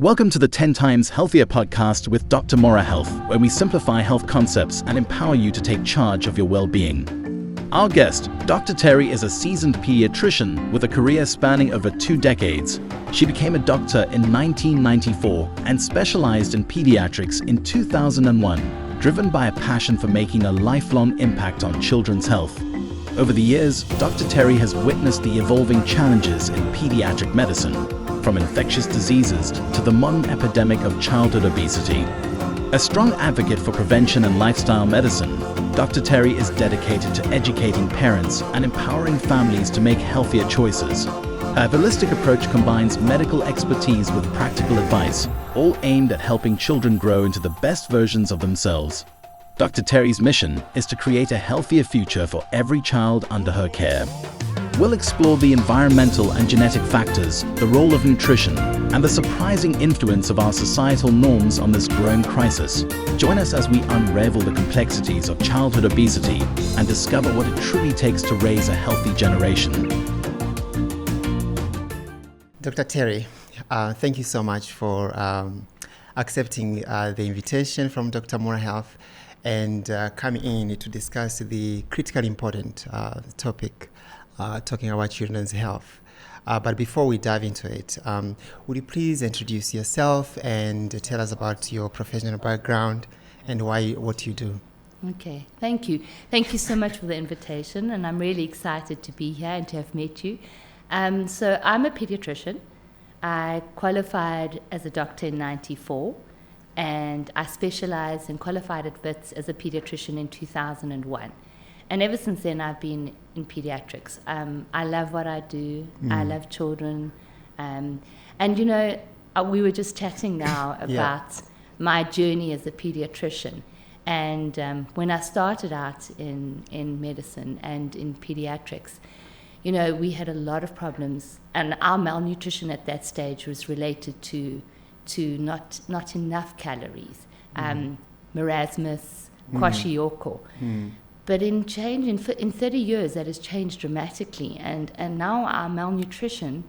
Welcome to the 10 Times Healthier podcast with DrMuraHealth, where we simplify health concepts and empower you to take charge of your well-being. Our guest, Dr. Terry, is a seasoned pediatrician with a career spanning over 2 decades. She became a doctor in 1994 and specialized in pediatrics in 2001, driven by a passion for making a lifelong impact on children's health. Over the years, Dr. Terry has witnessed the evolving challenges in pediatric medicine, from infectious diseases to the modern epidemic of childhood obesity. A strong advocate for prevention and lifestyle medicine, Dr. Terry is dedicated to educating parents and empowering families to make healthier choices. Her holistic approach combines medical expertise with practical advice, all aimed at helping children grow into the best versions of themselves. Dr. Terry's mission is to create a healthier future for every child under her care. We'll explore the environmental and genetic factors, the role of nutrition, and the surprising influence of our societal norms on this growing crisis. Join us as we unravel the complexities of childhood obesity and discover what it truly takes to raise a healthy generation. Dr. Terry, thank you so much for accepting the invitation from DrMuraHealth and coming in to discuss the critically important topic, talking about children's health. But before we dive into it, would you please introduce yourself and tell us about your professional background and what you do? Okay, thank you. Thank you so much for the invitation, and I'm really excited to be here and to have met you. So I'm a pediatrician. I qualified as a doctor in 94, and I specialized and qualified at WITS as a pediatrician in 2001. And ever since then, I've been in pediatrics. I love what I do. I love children. And, you know, we were just chatting now about my journey as a pediatrician. And when I started out in medicine and in pediatrics, you know, we had a lot of problems. And our malnutrition at that stage was related to not enough calories, marasmus, kwashiorkor. But in 30 years, that has changed dramatically, and now our malnutrition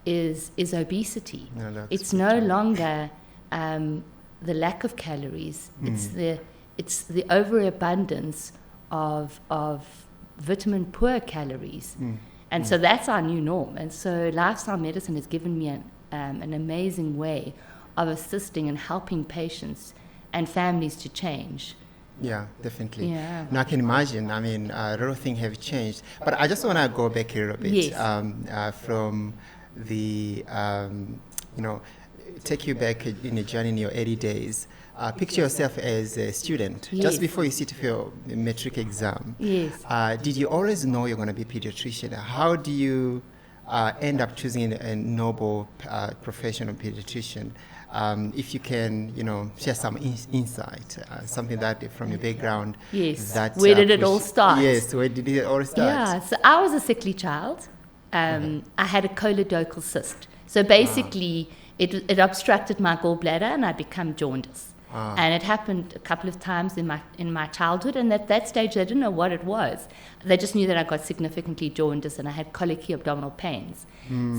is obesity. No, it's no longer the lack of calories. It's the overabundance of vitamin poor calories, and so that's our new norm. And so lifestyle medicine has given me an amazing way of assisting and helping patients and families to change. Yeah, definitely. Yeah. Now I can imagine, a lot of things have changed. But I just want to go back a little bit. Yes. From the, take you back in a journey in your early days. Picture yourself as a student, just before you sit for your matric exam. Yes. Did you always know you're going to be a pediatrician? How do you end up choosing a noble profession of pediatrician? If you can, share some insight, something that from your background. Yes. That, where did it all start? Yes, where did it all start? Yeah, so I was a sickly child. I had a choledochal cyst. So basically, it obstructed my gallbladder and I became jaundice. And it happened a couple of times in my childhood, and at that stage they didn't know what it was. They just knew that I got significantly jaundiced and I had colicky abdominal pains.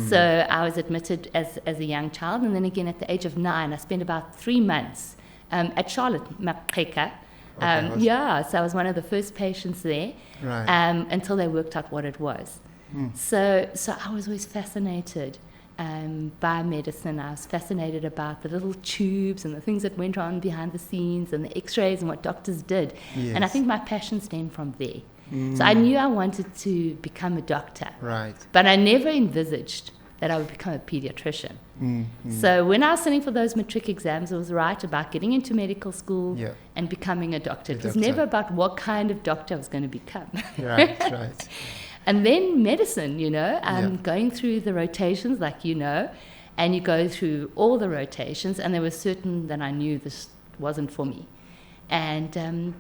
So I was admitted as a young child, and then again at the age of 9 I spent about 3 months at Charlotte Maqeka. So I was one of the first patients there, until they worked out what it was. So I was always fascinated by medicine. I was fascinated about the little tubes and the things that went on behind the scenes and the x-rays and what doctors did. Yes. And I think my passion stemmed from there. So I knew I wanted to become a doctor. Right. But I never envisaged that I would become a pediatrician. So when I was sitting for those matric exams, it was right about getting into medical school and becoming a doctor. It was never about what kind of doctor I was going to become. Right. And then medicine, going through the rotations, and you go through all the rotations, and there were certain that I knew this wasn't for me. And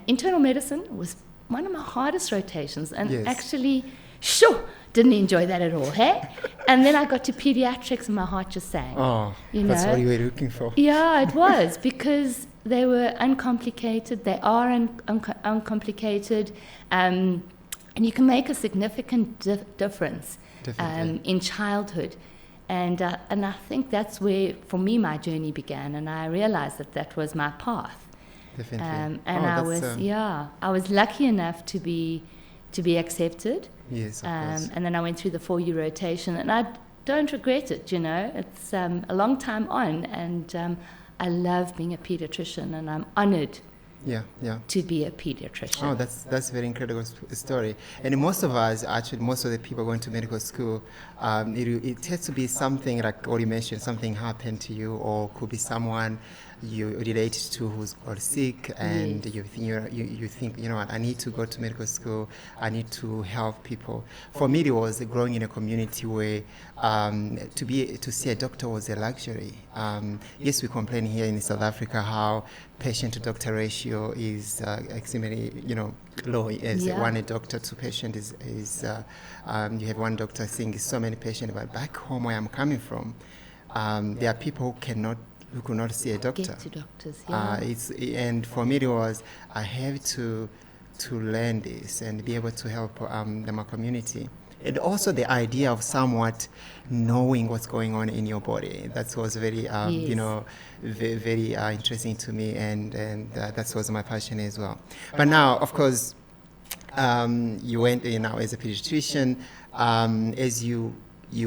internal medicine was one of my hardest rotations, and actually, didn't enjoy that at all, hey? And then I got to pediatrics, and my heart just sank. That's what you were looking for. Yeah, it was, because they were uncomplicated. They are uncomplicated. And you can make a significant difference in childhood. And I think that's where, for me, my journey began, and I realized that was my path. Definitely. And I was lucky enough to be accepted. Yes, of course. And then I went through the 4-year rotation, and I don't regret it. It's a long time on, and I love being a pediatrician, and I'm honored. To be a pediatrician. Oh, that's very incredible story. And most of us, actually, most of the people going to medical school, it has to be something like what you mentioned, something happened to you, or could be someone you relate to who's got sick, and you think, you know what, I need to go to medical school, I need to help people. For me, it was growing in a community where to see a doctor was a luxury. Yes, we complain here in South Africa how patient-to-doctor ratio is extremely, low. As one doctor to patient is you have one doctor seeing so many patients. But back home where I'm coming from, there are people who could not see a doctor. Get to doctors, and for me it was, I have to learn this and be able to help my community. And also the idea of somewhat knowing what's going on in your body. That was very, very interesting to me, and that was my passion as well. But now, of course, you went as a pediatrician, as you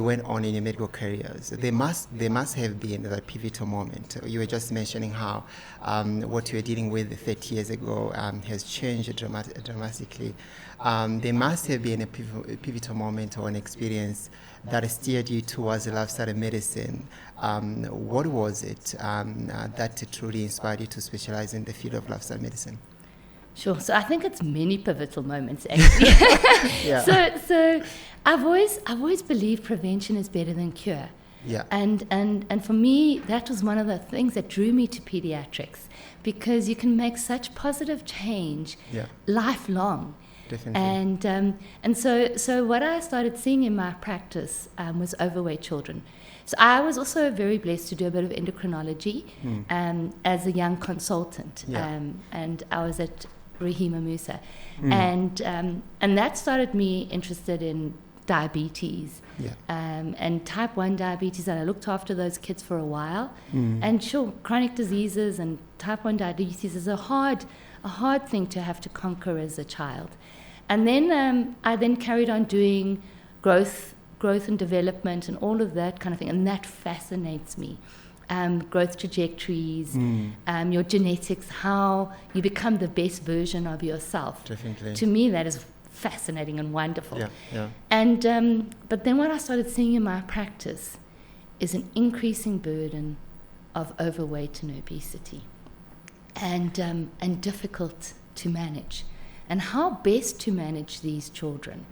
went on in your medical careers. There must have been that pivotal moment. You were just mentioning how what you were dealing with 30 years ago has changed dramatically. There must have been a pivotal moment or an experience that steered you towards lifestyle medicine. What was it that truly inspired you to specialize in the field of lifestyle medicine? Sure. So I think it's many pivotal moments, actually. So I've always believed prevention is better than cure. Yeah. And for me, that was one of the things that drew me to pediatrics, because you can make such positive change lifelong. Definitely. And so what I started seeing in my practice was overweight children. So I was also very blessed to do a bit of endocrinology as a young consultant, and I was at Rahima Musa, and that started me interested in diabetes, and type 1 diabetes, and I looked after those kids for a while. And sure, chronic diseases and type 1 diabetes is a hard thing to have to conquer as a child. And then I carried on doing growth and development and all of that kind of thing, and that fascinates me. Growth trajectories, your genetics, how you become the best version of yourself. Definitely. To me, that is fascinating and wonderful. Yeah. And but then what I started seeing in my practice is an increasing burden of overweight and obesity, and difficult to manage, and how best to manage these children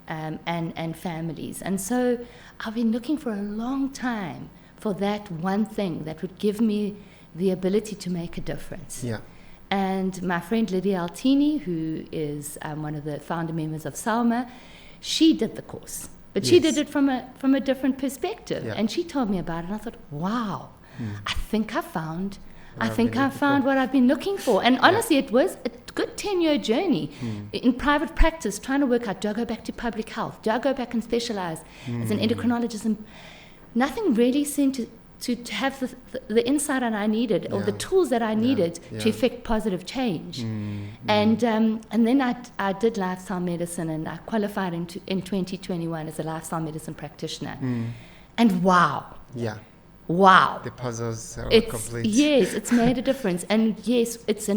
and families. And so I've been looking for a long time for that one thing that would give me the ability to make a difference. Yeah. And my friend Lydia Altini, who is one of the founder members of Salma, she did the course, but she did it from a different perspective. And she told me about it, and I thought, wow, I think I found what I've been looking for. And honestly, it was a good 10-year journey in private practice, trying to work out, do I go back to public health? Do I go back and specialize as an endocrinologist? And nothing really seemed to have the insight that I needed, or the tools that I needed to effect positive change. And then I did lifestyle medicine, and I qualified in 2021 as a lifestyle medicine practitioner. And wow. The puzzles are complete. Yes, it's made a difference. And yes, it's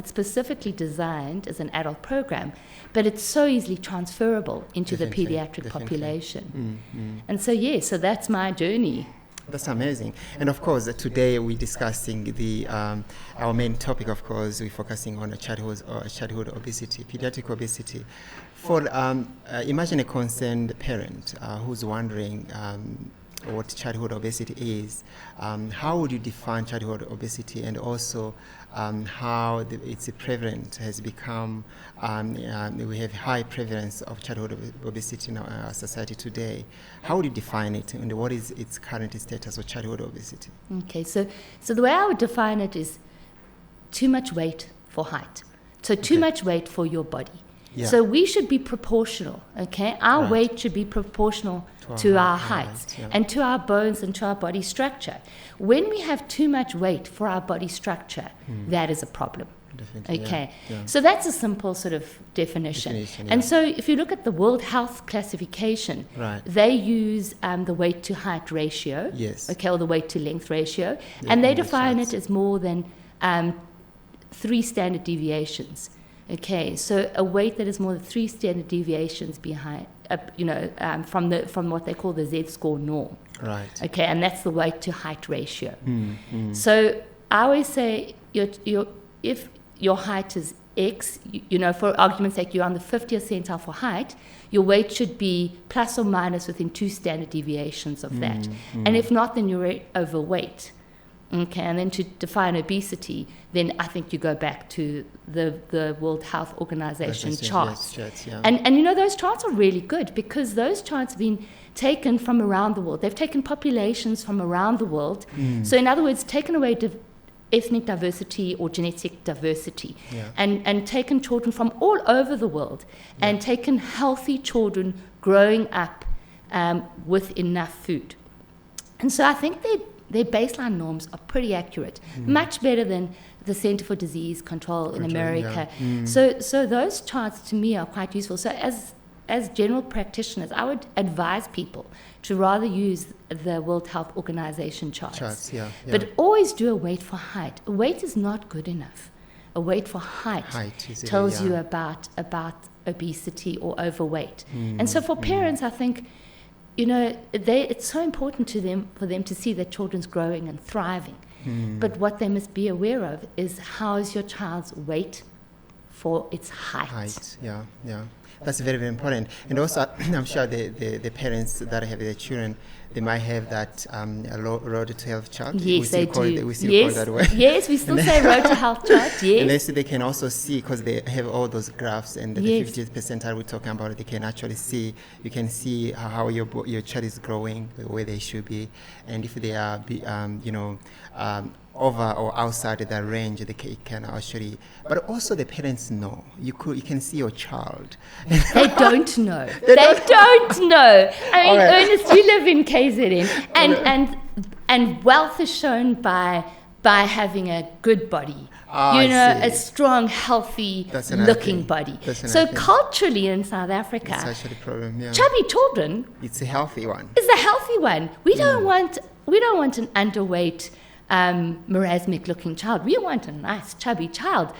specifically designed as an adult program, but it's so easily transferable into the pediatric population. And so that's my journey. That's amazing. And of course, today we're discussing our main topic. Of course, we're focusing on childhood obesity, pediatric obesity. For imagine a concerned parent who's wondering what childhood obesity is. How would you define childhood obesity, and also how its prevalent has become? We have high prevalence of childhood obesity in our society today. How would you define it, and what is its current status of childhood obesity? Okay, so the way I would define it is too much weight for height. So too much weight for your body. Yeah. So we should be proportional, okay? Our Right. weight should be proportional to our height yeah. and to our bones and to our body structure. When we have too much weight for our body structure, that is a problem. Definitely, Okay, yeah. so that's a simple sort of definition. And yeah. so if you look at the World Health Classification, Right. they use the weight to height ratio, Yes. okay, or the weight to length ratio, Yeah, and they in the define charts. it as more than 3 standard deviations. Okay, so a weight that is more than 3 standard deviations behind, from what they call the Z-score norm. Right. Okay, and that's the weight to height ratio. So I always say, if your height is X, for argument's sake, you're on the 50th centile for height, your weight should be plus or minus within 2 standard deviations of that. And if not, then you're overweight. Okay, and then to define obesity, then I think you go back to the World Health Organization charts. Yes, yeah. And those charts are really good because those charts have been taken from around the world. They've taken populations from around the world. So in other words, taken away ethnic diversity or genetic diversity, Yeah. and taken children from all over the world and taken healthy children growing up with enough food. And so I think their baseline norms are pretty accurate, much better than the Center for Disease Control in America. yeah. So those charts to me are quite useful. So as general practitioners, I would advise people to rather use the World Health Organization charts. Yeah. But always do a weight for height. A weight is not good enough. A weight for height is it, tells yeah. you about obesity or overweight. And so for parents, I think, it's so important for them to see their children's growing and thriving. But what they must be aware of is how is your child's weight for its height. Yeah. That's very, very important. And also, I'm sure the parents that have their children, they might have that road to health chart. Yes, they do. We still call it that way. Yes, we still say road to health chart, yes. And they can also see, because they have all those graphs, and the Yes. 50th percentile we're talking about, they can actually see, you can see how your child is growing, where they should be, and if they are, over or outside of that range, they can actually, but also the parents know. You can see your child. They don't know. They don't know. I mean, Right. Ernest, you live in KZN, and wealth is shown by having a good body. I see. A strong, healthy That's another looking thing. body. That's another So thing. culturally in South Africa, It's actually a problem, yeah. chubby children It's a healthy one. is the healthy one. We don't want an underweight, marasmic looking child. We want a nice chubby child.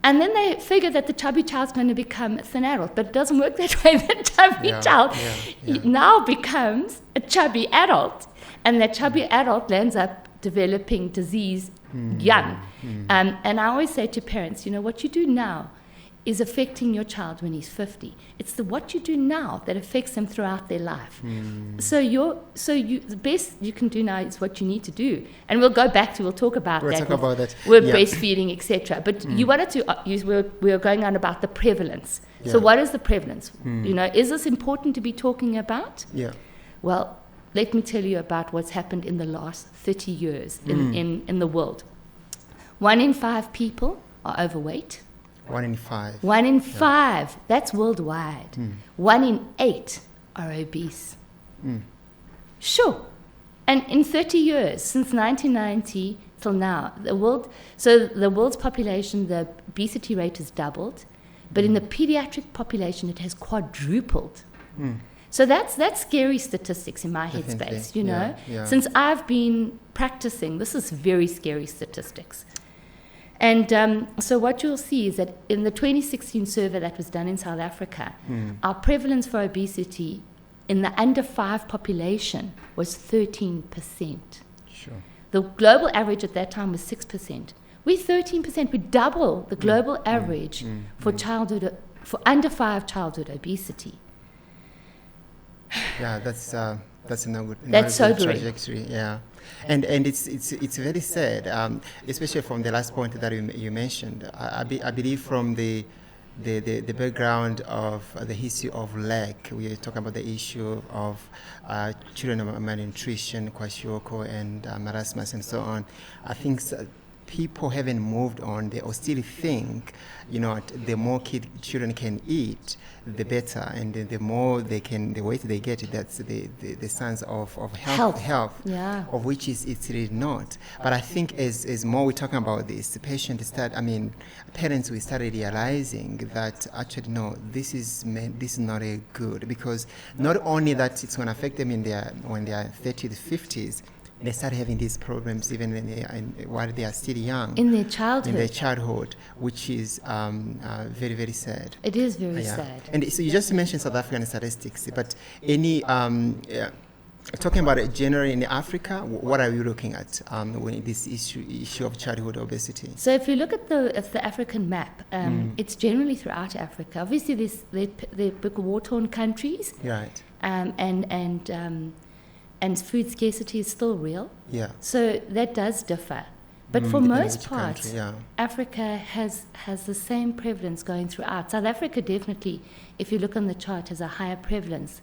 And then they figure that the chubby child's going to become a thin adult, but it doesn't work that way. The chubby child now becomes a chubby adult, and that chubby adult ends up developing disease young. And I always say to parents, what you do now is affecting your child when he's 50. It's what you do now that affects them throughout their life. So the best you can do now is what you need to do. And we'll go back to, we'll talk about We'll that. talk about that. With Yeah. breastfeeding, etc. But you wanted to, we were going on about the prevalence. So Yeah. what is the prevalence? Is this important to be talking about? Yeah. Well, let me tell you about what's happened in the last 30 years in the world. 1 in 5 people are overweight. 1 in 5. 1 in 5, that's worldwide. 1 in 8 are obese. Sure. And in 30 years, since 1990 till now, the world's population, the obesity rate has doubled, but in the pediatric population, it has quadrupled. So that's scary statistics in my Definitely. headspace, Yeah. Since I've been practicing, this is very scary statistics. And so what you'll see is that in the 2016 survey that was done in South Africa, our prevalence for obesity in the under 5 population was 13%. Sure. The global average at that time was 6%. We're 13%. We double the global average for under 5 childhood obesity. Yeah, that's no good. That's not a good sobering. trajectory. Yeah, and it's very sad, especially from the last point that you mentioned. I believe from the background of the history of lack, we are talking about the issue of children of malnutrition, kwashiorkor, and marasmus, and so on. I think people haven't moved on, they still think, the more children can eat, the better, and the more the weight they get, that's the signs of health, of which it's really not. But I think as more we're talking about this, the parents will start realizing that actually no, this is not a good, because not only that it's going to affect them when they are 30s, 50s. They start having these problems even while they are still young. In their childhood. Which is very, very sad. It is very sad. And so you just mentioned South African statistics, but any talking about it generally in Africa, what are you looking at when this issue of childhood obesity? So if you look at the African map, it's generally throughout Africa. Obviously, there are big war-torn countries, right? And food scarcity is still real. Yeah. So that does differ. But for most parts, country, Africa has the same prevalence going throughout. South Africa definitely, if you look on the chart, has a higher prevalence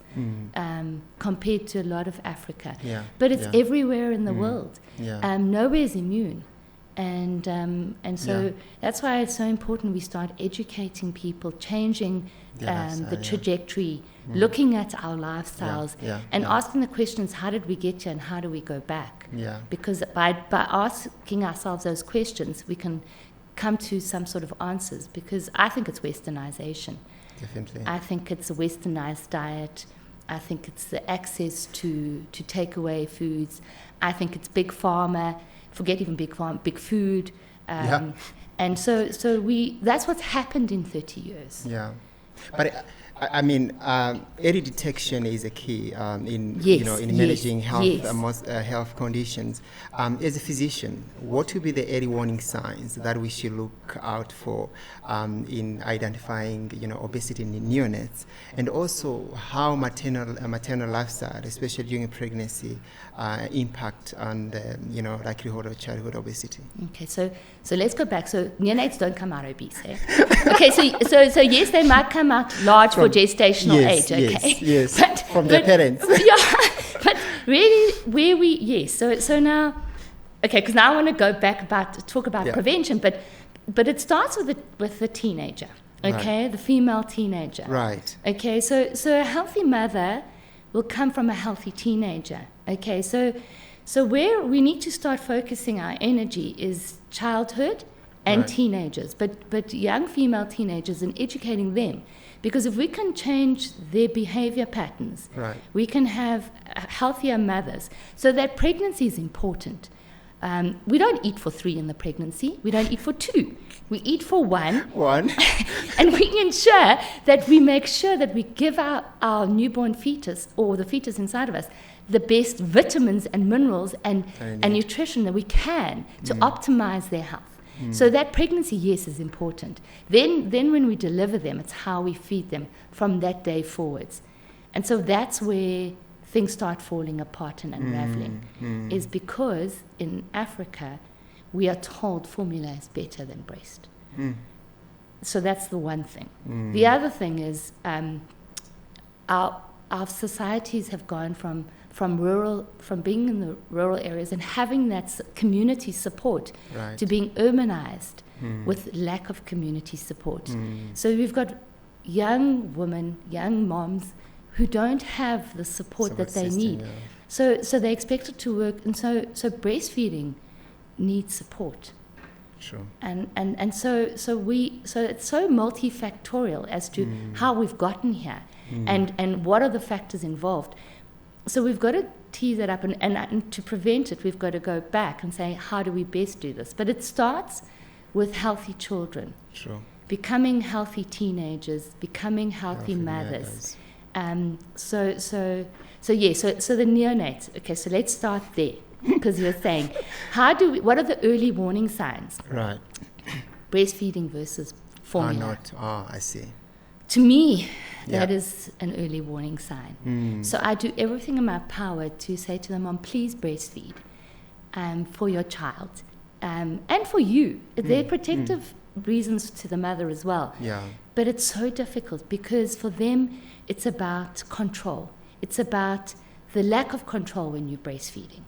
compared to a lot of Africa. Yeah. But it's everywhere in the world. Yeah. Nowhere is immune. And so that's why it's so important we start educating people, changing the trajectory, looking at our lifestyles, and asking the questions, how did we get here and how do we go back? Yeah. Because by asking ourselves those questions, we can come to some sort of answers, because I think it's westernization. Definitely. I think it's a westernized diet. I think it's the access to takeaway foods. I think it's big pharma. Forget even big farm, big food, and so that's what's happened in 30 years. Yeah, but early detection is a key in managing health conditions. As a physician, what would be the early warning signs that we should look out for in identifying obesity in neonates, and also how maternal lifestyle, especially during pregnancy, impact on the likelihood of childhood obesity? Okay, so let's go back. So neonates don't come out obese, eh? Okay, so yes, they might come out large for gestational age, okay? Yes, but, from their parents. Yeah, but really, so now, okay, because now I want to go back talk about prevention, but it starts with the teenager, okay, the female teenager. Right. Okay, so a healthy mother will come from a healthy teenager, okay? So where we need to start focusing our energy is childhood and teenagers, but young female teenagers, and educating them. Because if we can change their behavior patterns, we can have healthier mothers. So that pregnancy is important. We don't eat for 3 in the pregnancy. We don't eat for 2. We eat for 1. And we ensure that we make sure that we give our newborn fetus, or the fetus inside of us, the best vitamins and minerals and nutrition that we can to optimize their health. So that pregnancy, yes, is important. Then when we deliver them, it's how we feed them from that day forwards. And so that's where things start falling apart and unraveling, is because in Africa, we are told formula is better than breast. So that's the one thing. The other thing is our societies have gone from being in the rural areas and having that community support to being urbanized with lack of community support. So we've got young women, young moms who don't have the support that they need. So they're expected to work, and so breastfeeding needs support. Sure. And so it's so multifactorial as to how we've gotten here and what are the factors involved. So we've got to tease it up, and to prevent it, we've got to go back and say, how do we best do this? But it starts with healthy children, becoming healthy teenagers, becoming healthy mothers. So the neonates. Okay, so let's start there, because you're saying, what are the early warning signs? Right. Breastfeeding versus formula. I see. To me, that is an early warning sign. So I do everything in my power to say to them, Mom, please breastfeed for your child and for you. They're protective reasons to the mother as well. Yeah. But it's so difficult because for them, it's about control. It's about the lack of control when you're breastfeeding.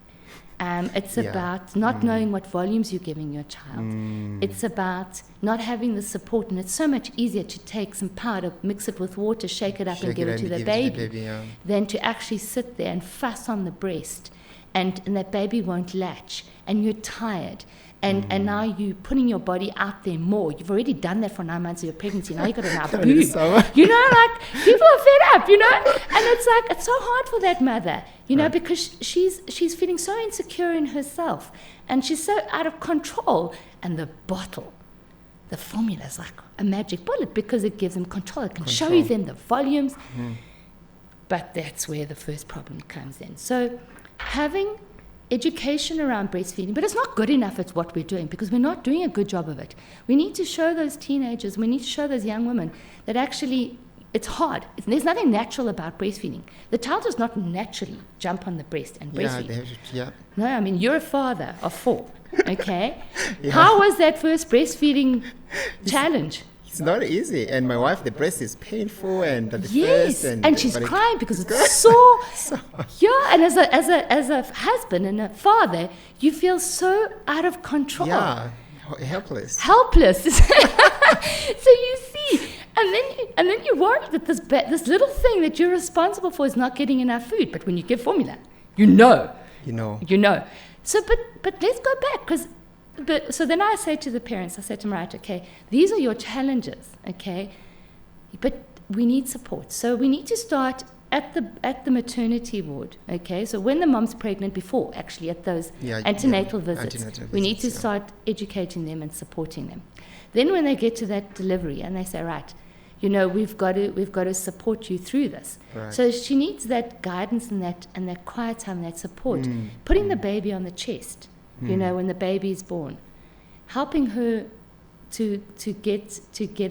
It's about not knowing what volumes you're giving your child. It's about not having the support, and it's so much easier to take some powder, mix it with water, shake it up and give it to the baby than to actually sit there and fuss on the breast, and that baby won't latch, and you're tired. And now you're putting your body out there more. You've already done that for 9 months of your pregnancy. Now you've got enough boob. You know, like, people are fed up, you know? And it's like, it's so hard for that mother, you know, because she's feeling so insecure in herself. And she's so out of control. And the bottle, the formula is like a magic bullet because it gives them control. It can show you them the volumes. But that's where the first problem comes in. So having education around breastfeeding, but it's not good enough at what we're doing because we're not doing a good job of it. We need to show those teenagers, we need to show those young women that actually it's hard. There's nothing natural about breastfeeding. The child does not naturally jump on the breast and breastfeed. No, I mean, you're a father of 4, okay? How was that first breastfeeding challenge? It's not easy, and my wife, the breast is painful, and at the first, and she's crying because it's sore. Yeah, and as a husband and a father, you feel so out of control. Yeah, helpless. So you see, and then you worry that this little thing that you're responsible for is not getting enough food. But when you give formula, you know. So, but let's go back so then I say to the parents, I say to them, right, okay, these are your challenges, okay, but we need support. So we need to start at the maternity ward, okay? So when the mom's pregnant, before actually at those antenatal visits, we need to start educating them and supporting them. Then when they get to that delivery and they say, right, you know, we've got to support you through this. Right. So she needs that guidance and that quiet time, and that support. Putting the baby on the chest. You know, when the baby is born, helping her to get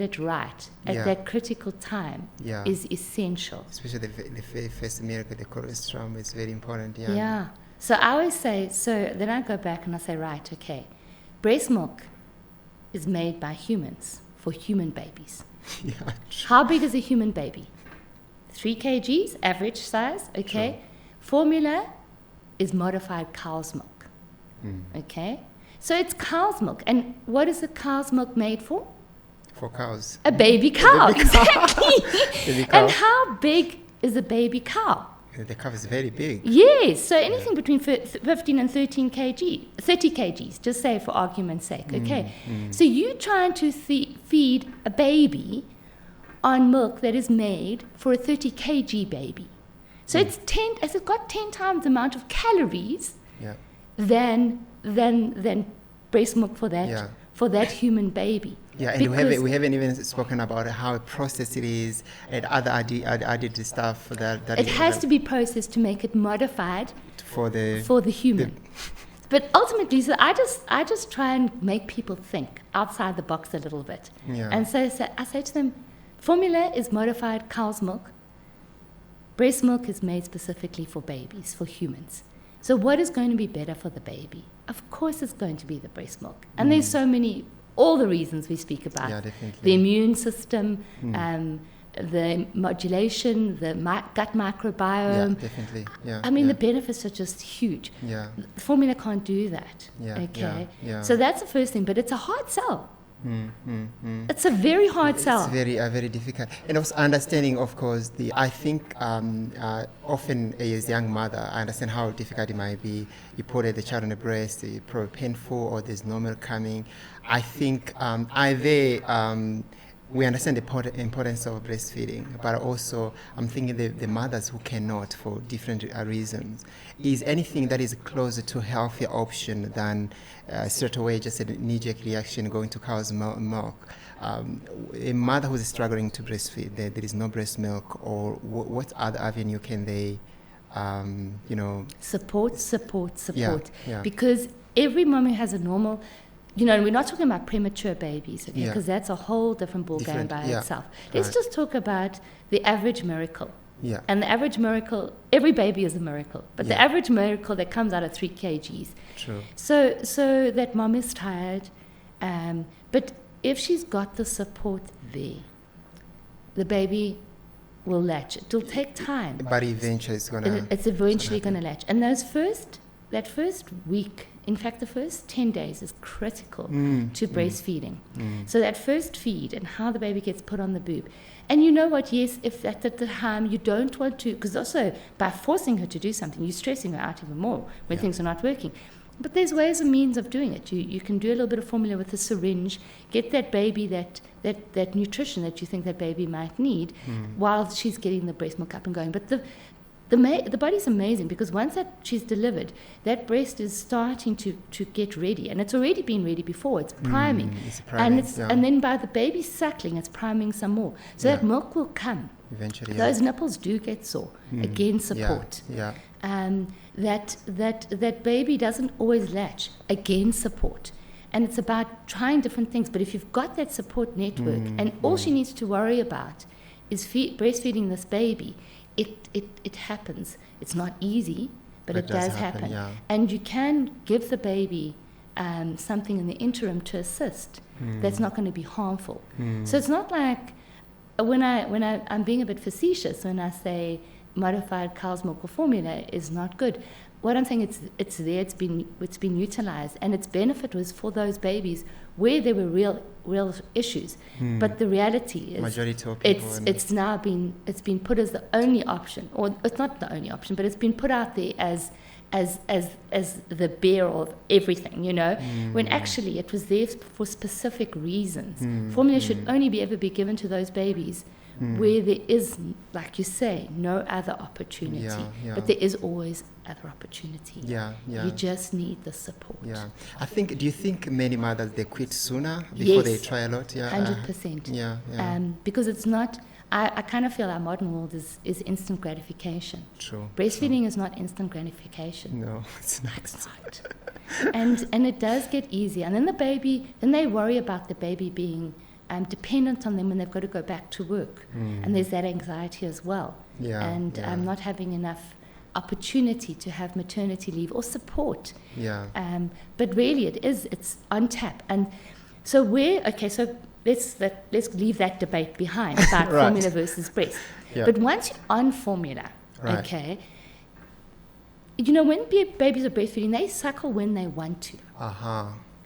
it right at that critical time is essential. Especially the first miracle, the colostrum, is very important. Yeah. So I always say, then I go back and I say, right, okay, breast milk is made by humans for human babies. How big is a human baby? 3 kgs, average size, okay? True. Formula is modified cow's milk. Okay, so it's cow's milk, and what is the cow's milk made for? For cows. A baby cow, exactly. Baby cow. And how big is a baby cow? The cow is very big. Yes, so anything between 15 and 30 kgs, just say for argument's sake. Okay, so you're trying to feed a baby on milk that is made for a 30 kg baby. So it's got 10 times the amount of calories. Than breast milk for that human baby. Yeah, and we haven't even spoken about how processed it is and other added stuff that it has to be processed to make it modified for the human. But ultimately, so I just try and make people think outside the box a little bit. And so I say to them, formula is modified cow's milk. Breast milk is made specifically for babies, for humans. So what is going to be better for the baby? Of course it's going to be the breast milk. And there's so many, all the reasons we speak about. Yeah, definitely. The immune system, the modulation, the gut microbiome. Yeah, definitely. Yeah, I mean, the benefits are just huge. Yeah. The formula can't do that. Yeah, okay. Yeah. So that's the first thing, but it's a hard sell. It's a very hard sell. It's very difficult. And also understanding, of course, I think often as a young mother, I understand how difficult it might be. You put the child on the breast, it's probably painful, or there's no milk coming. I think we understand the importance of breastfeeding, but also I'm thinking the mothers who cannot for different reasons. Is anything that is closer to a healthier option than straight away just a knee-jerk reaction going to cow's milk? A mother who's struggling to breastfeed, there is no breast milk, or what other avenue can they, Support. Yeah. Because every mom who has a normal... we're not talking about premature babies, okay? Because that's a whole different ballgame by itself. Let's just talk about the average miracle. Yeah. And the average miracle, every baby is a miracle, but the average miracle that comes out of 3 kgs. True. So that mom is tired, but if she's got the support there, the baby will latch. It will take time. But eventually it's going to... It's eventually going to latch. And those first that first week, in fact, the first 10 days is critical to breastfeeding. So that first feed and how the baby gets put on the boob. And you know what, yes, if at the time you don't want to, because also by forcing her to do something, you're stressing her out even more when things are not working. But there's ways and means of doing it. You can do a little bit of formula with a syringe, get that baby that nutrition that you think that baby might need while she's getting the breast milk up and going. But the body's amazing, because once that she's delivered, that breast is starting to get ready, and it's already been ready before. It's priming, and then by the baby suckling, it's priming some more. So that milk will come. Eventually, those nipples do get sore. Again, support. That baby doesn't always latch. Again, support. And it's about trying different things. But if you've got that support network, and all she needs to worry about is breastfeeding this baby, it happens. It's not easy, but it does happen. And you can give the baby something in the interim to assist that's not going to be harmful. So it's not like when I'm being a bit facetious when I say modified cow's milk or formula is not good. What I'm saying, it's there, it's been utilized, and its benefit was for those babies where there were real issues. But the reality is, majority of people, it's been put as the only option, or it's not the only option, but it's been put out there as the bear of everything, when actually it was there for specific reasons. Formula should only ever be given to those babies where there is, like you say, no other opportunity. But there is always other opportunity. You just need the support. Do you think many mothers, they quit sooner before they try a lot? 100%. Because it's not, I kind of feel our modern world is instant gratification. True. Breastfeeding is not instant gratification. No, it's not. It's not. and it does get easier. And then they worry about the baby being dependent on them when they've got to go back to work. And there's that anxiety as well. Not having enough opportunity to have maternity leave or support. But really it's on tap. And so let's leave that debate behind about formula versus breast. But once you're on formula, when babies are breastfeeding, they suckle when they want to.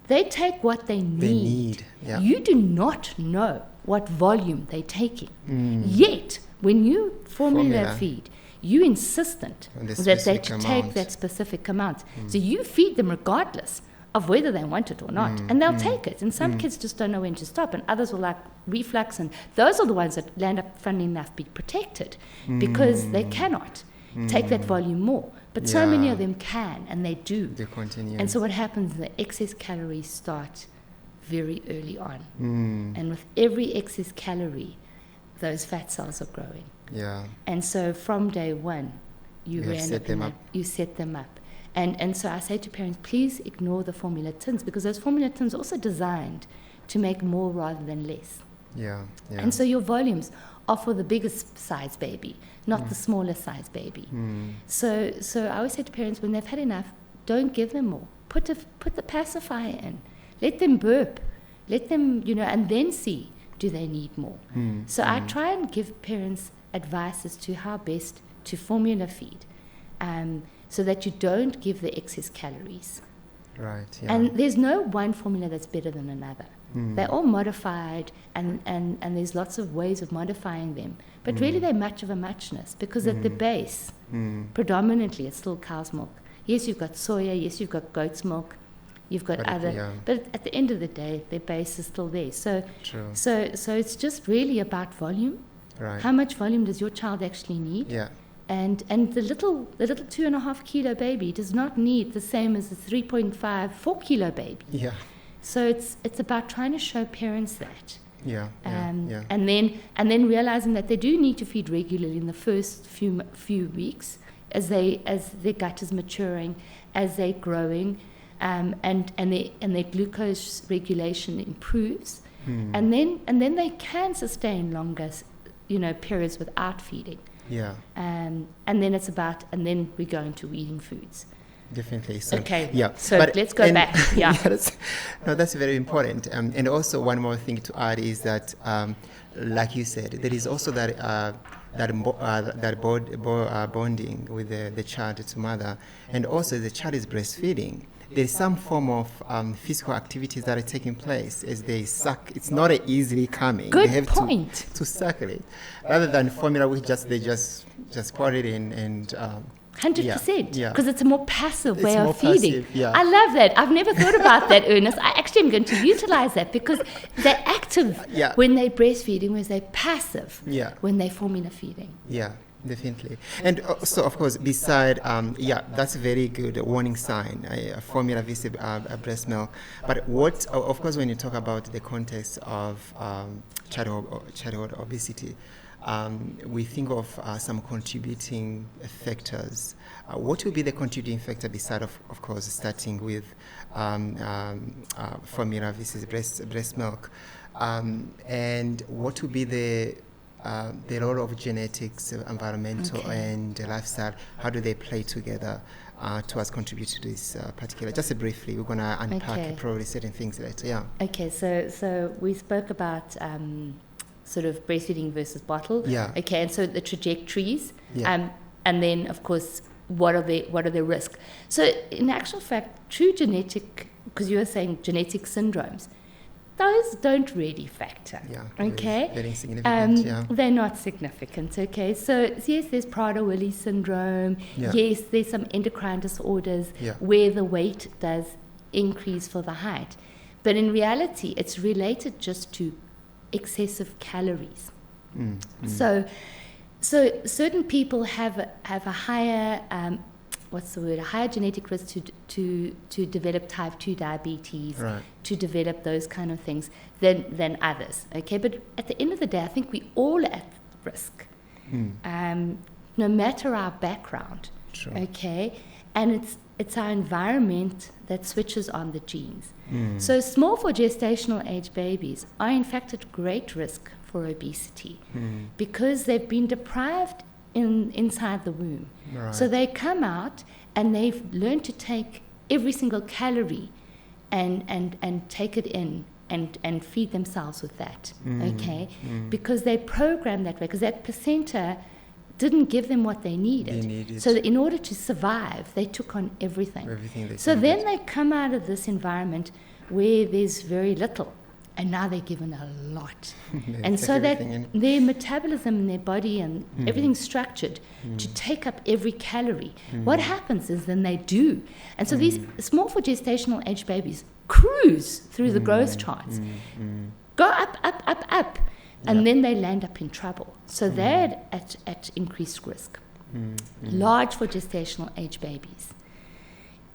They take what they need. You do not know what volume they're taking. Yet, when you formula feed, you're insistent that they take that specific amount. So you feed them regardless of whether they want it or not. And they'll take it. And some kids just don't know when to stop. And others will like reflux. And those are the ones that land up, funnily enough, be protected because they cannot take that volume more. But so many of them can, and they do. They continue. And so what happens, the excess calories start very early on. And with every excess calorie, those fat cells are growing. And so from day one, you set them up. And so I say to parents, please ignore the formula tins, because those formula tins are also designed to make more rather than less. And so your volumes are for the biggest size baby, not the smaller size baby. So I always say to parents, when they've had enough, don't give them more. Put the pacifier in. Let them burp. Let them, and then see, do they need more? So I try and give parents advice as to how best to formula feed, so that you don't give the excess calories. And there's no one formula that's better than another. They're all modified, and there's lots of ways of modifying them. But really they're much of a muchness, because at the base, predominantly it's still cow's milk. Yes, you've got soya, yes, you've got goat's milk, you've got but at the end of the day, their base is still there. So it's just really about volume. How much volume does your child actually need? And the little 2.5 kilo baby does not need the same as the 4 kilo baby. So it's about trying to show parents that. And then realizing that they do need to feed regularly in the first few weeks as their gut is maturing, as they're growing, and their glucose regulation improves, and then they can sustain longer periods without feeding. And then we go into weaning foods. Definitely. So, So let's go back. That's very important. And also one more thing to add is that, like you said, there is also that bonding with the child to mother, and also the child is breastfeeding, there's some form of physical activities that are taking place as they suck. It's not easily coming. Good they have point. To suckle it, rather than formula which they just pour it in and. 100%, yeah. because it's a more passive way more of feeding. passive, yeah. I love that. I've never thought about that, Ernest. I actually am going to utilize that because they're active when they're breastfeeding, whereas they're passive when they're formula feeding. Yeah, definitely. And also, of course, beside, that's a very good warning sign, formula versus breast milk. But what, of course, when you talk about the context of childhood obesity, we think of some contributing factors. What will be the contributing factor beside, of course, starting with formula versus breast milk? And what will be the role of genetics, environmental, and lifestyle? How do they play together towards contribute to this particular? Just briefly, we're going to unpack probably certain things later. Yeah. Okay, so we spoke about sort of breastfeeding versus bottle. Yeah. Okay, and so the trajectories. Yeah. And then, of course, what are the risks? So in actual fact, true genetic, because you were saying genetic syndromes, those don't really factor. Yeah. Okay. Very significant. They're not significant. Okay. So yes, there's Prader-Willi syndrome. Yeah. Yes, there's some endocrine disorders where the weight does increase for the height, but in reality, it's related just to excessive calories. So certain people have a higher a higher genetic risk to develop type 2 diabetes, to develop those kind of things than others. Okay, but at the end of the day, I think we all at risk, no matter our background. Sure. Okay, and it's our environment that switches on the genes. So small for gestational age babies are in fact at great risk for obesity because they've been deprived inside the womb. Right. So they come out and they've learned to take every single calorie and take it in and feed themselves with that. Okay, because they programmed that way, because that placenta didn't give them what they needed. So that in order to survive, they took on everything. So then they come out of this environment where there's very little, and now they're given a lot. And so that their metabolism in their body and everything's structured to take up every calorie. What happens is then they do. And so these small for gestational age babies cruise through the growth charts, go up, up, up, up. And then they land up in trouble. So they're at increased risk. Large for gestational age babies.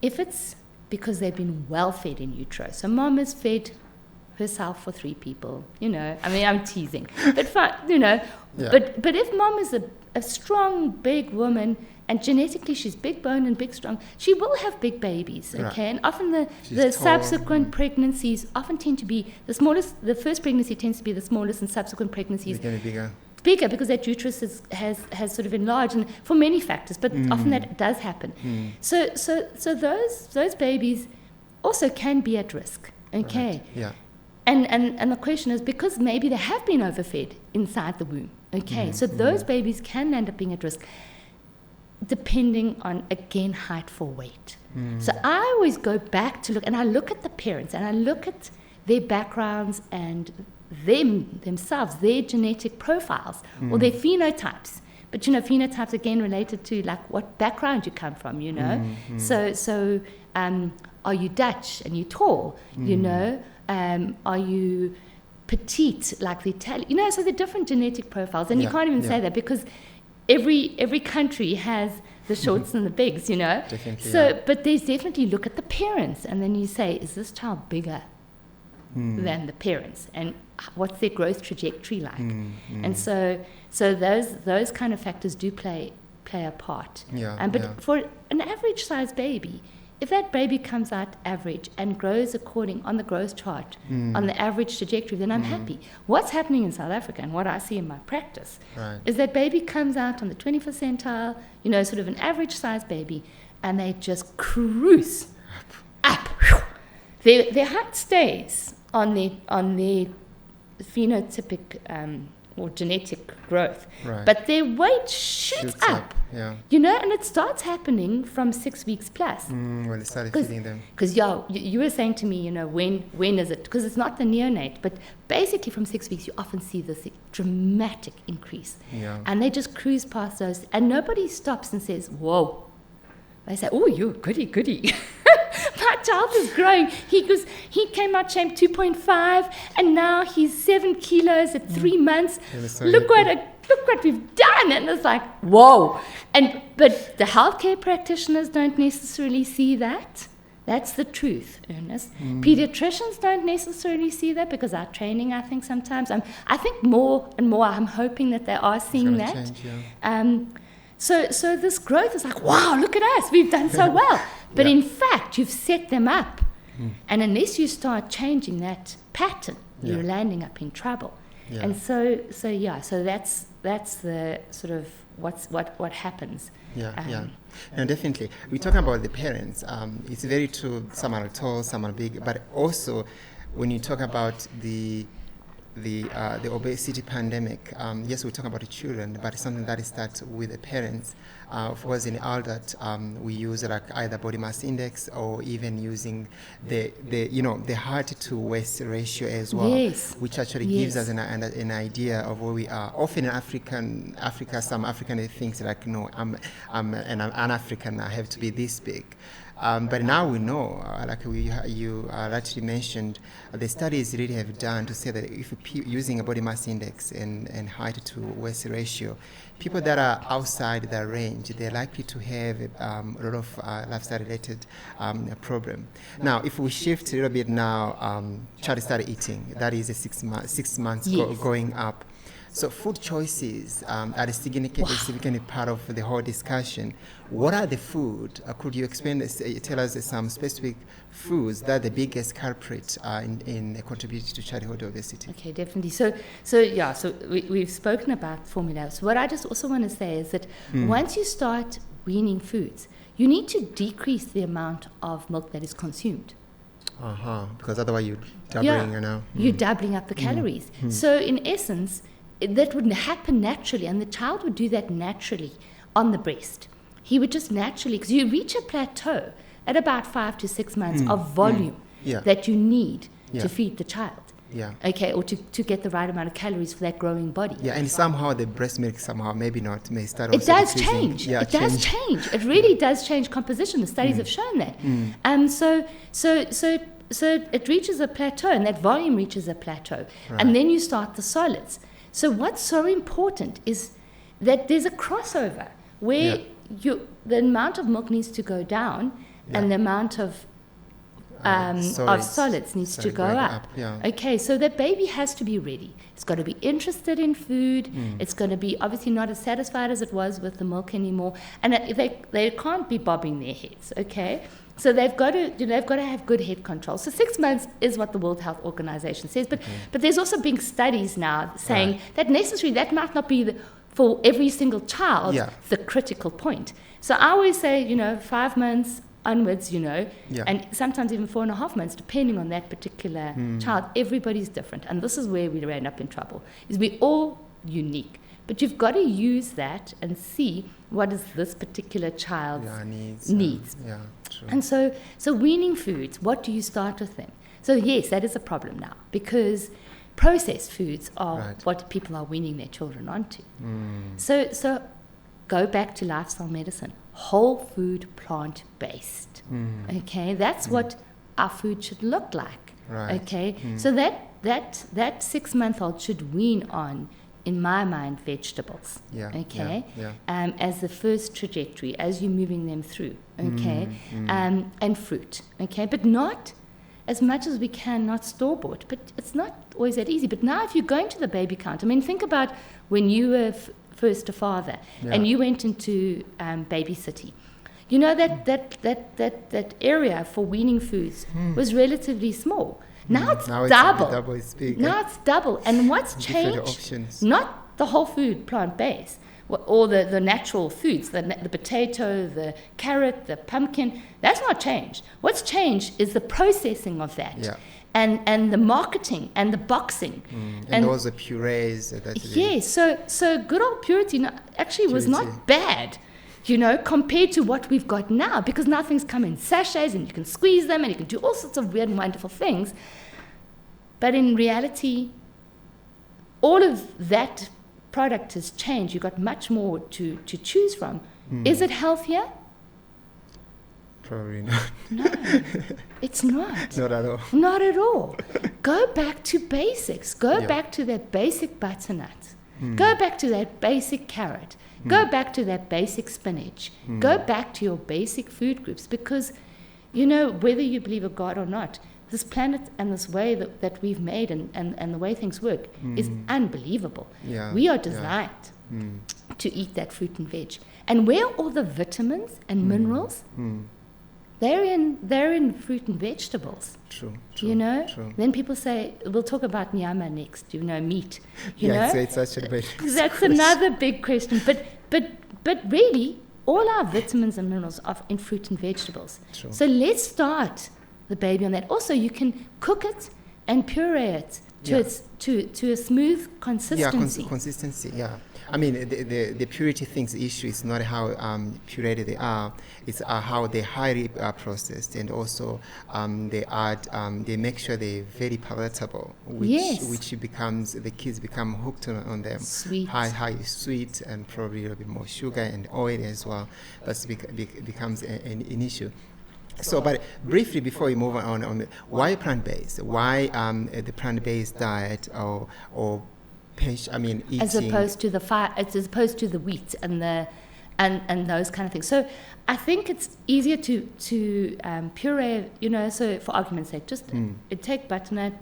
If it's because they've been well fed in utero, so mom has fed herself for 3 people, I'm teasing, but but if mom is a strong, big woman, and genetically she's big bone and big strong, she will have big babies, okay? And often the subsequent pregnancies often tend to be the smallest. The first pregnancy tends to be the smallest, and subsequent pregnancies bigger because that uterus has sort of enlarged, and for many factors, but often that does happen. So those babies also can be at risk, okay? Right. Yeah. And the question is, because maybe they have been overfed inside the womb, okay? So those babies can end up being at risk, depending on, again, height for weight. So I always go back to I look at the parents, and I look at their backgrounds and themselves, their genetic profiles, or their phenotypes. But, phenotypes, again, related to, what background you come from, So are you Dutch and you're tall, are you petite, like the Italian? So the different genetic profiles. And you can't even say that because every country has the shorts and the bigs, Definitely, So, but there's definitely look at the parents, and then you say, is this child bigger than the parents, and what's their growth trajectory like? And so those kind of factors do play a part. But for an average size baby, if that baby comes out average and grows according on the growth chart, on the average trajectory, then I'm happy. What's happening in South Africa, and what I see in my practice, is that baby comes out on the 20th percentile, sort of an average size baby, and they just cruise up. Their height stays on the phenotypic or genetic growth, Right. but their weight shoots up. Yeah. You know, and it starts happening from 6 weeks plus. When they started feeding them. Because you were saying to me, you know, when is it? Because it's not the neonate, but basically from 6 weeks you often see this dramatic increase. Yeah. And they just cruise past those, and nobody stops and says, whoa. They say, oh, you're goody. My child is growing. He came out shamed 2.5, and now he's 7 kilos at 3 months. Look what we've done. And it's like, whoa. But the healthcare practitioners don't necessarily see that. That's the truth, Ernest. Pediatricians don't necessarily see that because our training, I think sometimes, I think more and more, I'm hoping that they are seeing that. Change, yeah. So this growth is like, wow, look at us, we've done so well. But in fact, you've set them up. And unless you start changing that pattern, you're landing up in trouble. Yeah. And so that's the sort of what happens. Yeah. And definitely, we're talking about the parents. It's very true. Some are tall, some are big, but also when you talk about the obesity pandemic, yes, we're talking about the children, but it's something that starts with the parents. Of course, in adult, we use like either body mass index or even using the height to waist ratio as well, which actually gives us an idea of where we are. Often in Africa, some African thinks like, no, I'm an African, I have to be this big. But now we know, like you actually mentioned, the studies really have done to say that if using a body mass index and height to waist ratio, people that are outside that range, they're likely to have a lot of lifestyle-related problem. Now, if we shift a little bit now, child started eating. That is a 6 months going up. So food choices are a significant part of the whole discussion. What are the food? Could you tell us some specific foods that are the biggest culprit in contributing to childhood obesity? Okay, definitely. So we've spoken about formula. So what I just also want to say is that once you start weaning foods, you need to decrease the amount of milk that is consumed. Because otherwise you're doubling, You're doubling up the calories. So in essence, that would happen naturally, and the child would do that naturally on the breast. He would just naturally, because you reach a plateau at about 5 to 6 months of volume that you need to feed the child. Okay, or to get the right amount of calories for that growing body. And somehow the breast milk may start. It does change. It does change. It really does change composition. The studies have shown that. So it reaches a plateau, and that volume reaches a plateau, and then you start the solids. So what's so important is that there's a crossover where the amount of milk needs to go down and the amount of solids needs to go up. Okay, so the baby has to be ready. It's got to be interested in food. It's going to be obviously not as satisfied as it was with the milk anymore, and they can't be bobbing their heads. Okay. So they've got to have good head control. So 6 months is what the World Health Organization says, but there's also been studies now saying that that might not be for every single child the critical point. So I always say 5 months onwards, and sometimes even 4.5 months, depending on that particular child. Everybody's different, and this is where we end up in trouble. Is we're all unique. But you've got to use that and see what does this particular child needs. True. And so weaning foods, what do you start with them? So yes, that is a problem now, because processed foods are what people are weaning their children onto. So go back to lifestyle medicine, whole food, plant-based. Okay, that's what our food should look like. Okay, so that 6-month-old should wean on, in my mind, vegetables, as the first trajectory, as you're moving them through, and fruit, but not as much as we can, not store-bought, but it's not always that easy. But now if you're going to the baby count, I mean, think about when you were first a father and you went into Baby City. You know that area for weaning foods was relatively small. Now it's double. It's big. Now it's double. And what's changed? Not the whole food plant-based. all the natural foods, the potato, the carrot, the pumpkin, that's not changed. What's changed is the processing of that. Yeah. And the marketing and the boxing. And also purees. Yes, so good old purity actually was not bad, compared to what we've got now, because now things come in sachets and you can squeeze them and you can do all sorts of weird and wonderful things. But in reality, all of that product has changed. You've got much more to choose from. Is it healthier? Probably not. No, it's not. Not at all. Not at all. Go back to basics. Go back to that basic butternut. Go back to that basic carrot. Go back to that basic spinach. Go back to your basic food groups, because, whether you believe in God or not, this planet and this way that we've made and the way things work is unbelievable. Yeah. We are designed to eat that fruit and veg. And where are all the vitamins and minerals? They're in fruit and vegetables. True. True. Then people say, we'll talk about nyama next, meat. It's such a big That's another big question. But really, all our vitamins and minerals are in fruit and vegetables. True. So let's start the baby on that. Also, you can cook it and puree it to a smooth consistency. Yeah, consistency, yeah. I mean, the purity things issue is not how pureed they are, it's how they're highly processed, and also they make sure they're very palatable, which becomes, the kids become hooked on them. Sweet. High sweet, and probably a little bit more sugar and oil as well. That becomes an issue. So, but briefly before we move on why plant-based? Why the plant-based diet or eating, as opposed to the wheat and those kind of things. So I think it's easier to puree. So for argument's sake, just take butternut,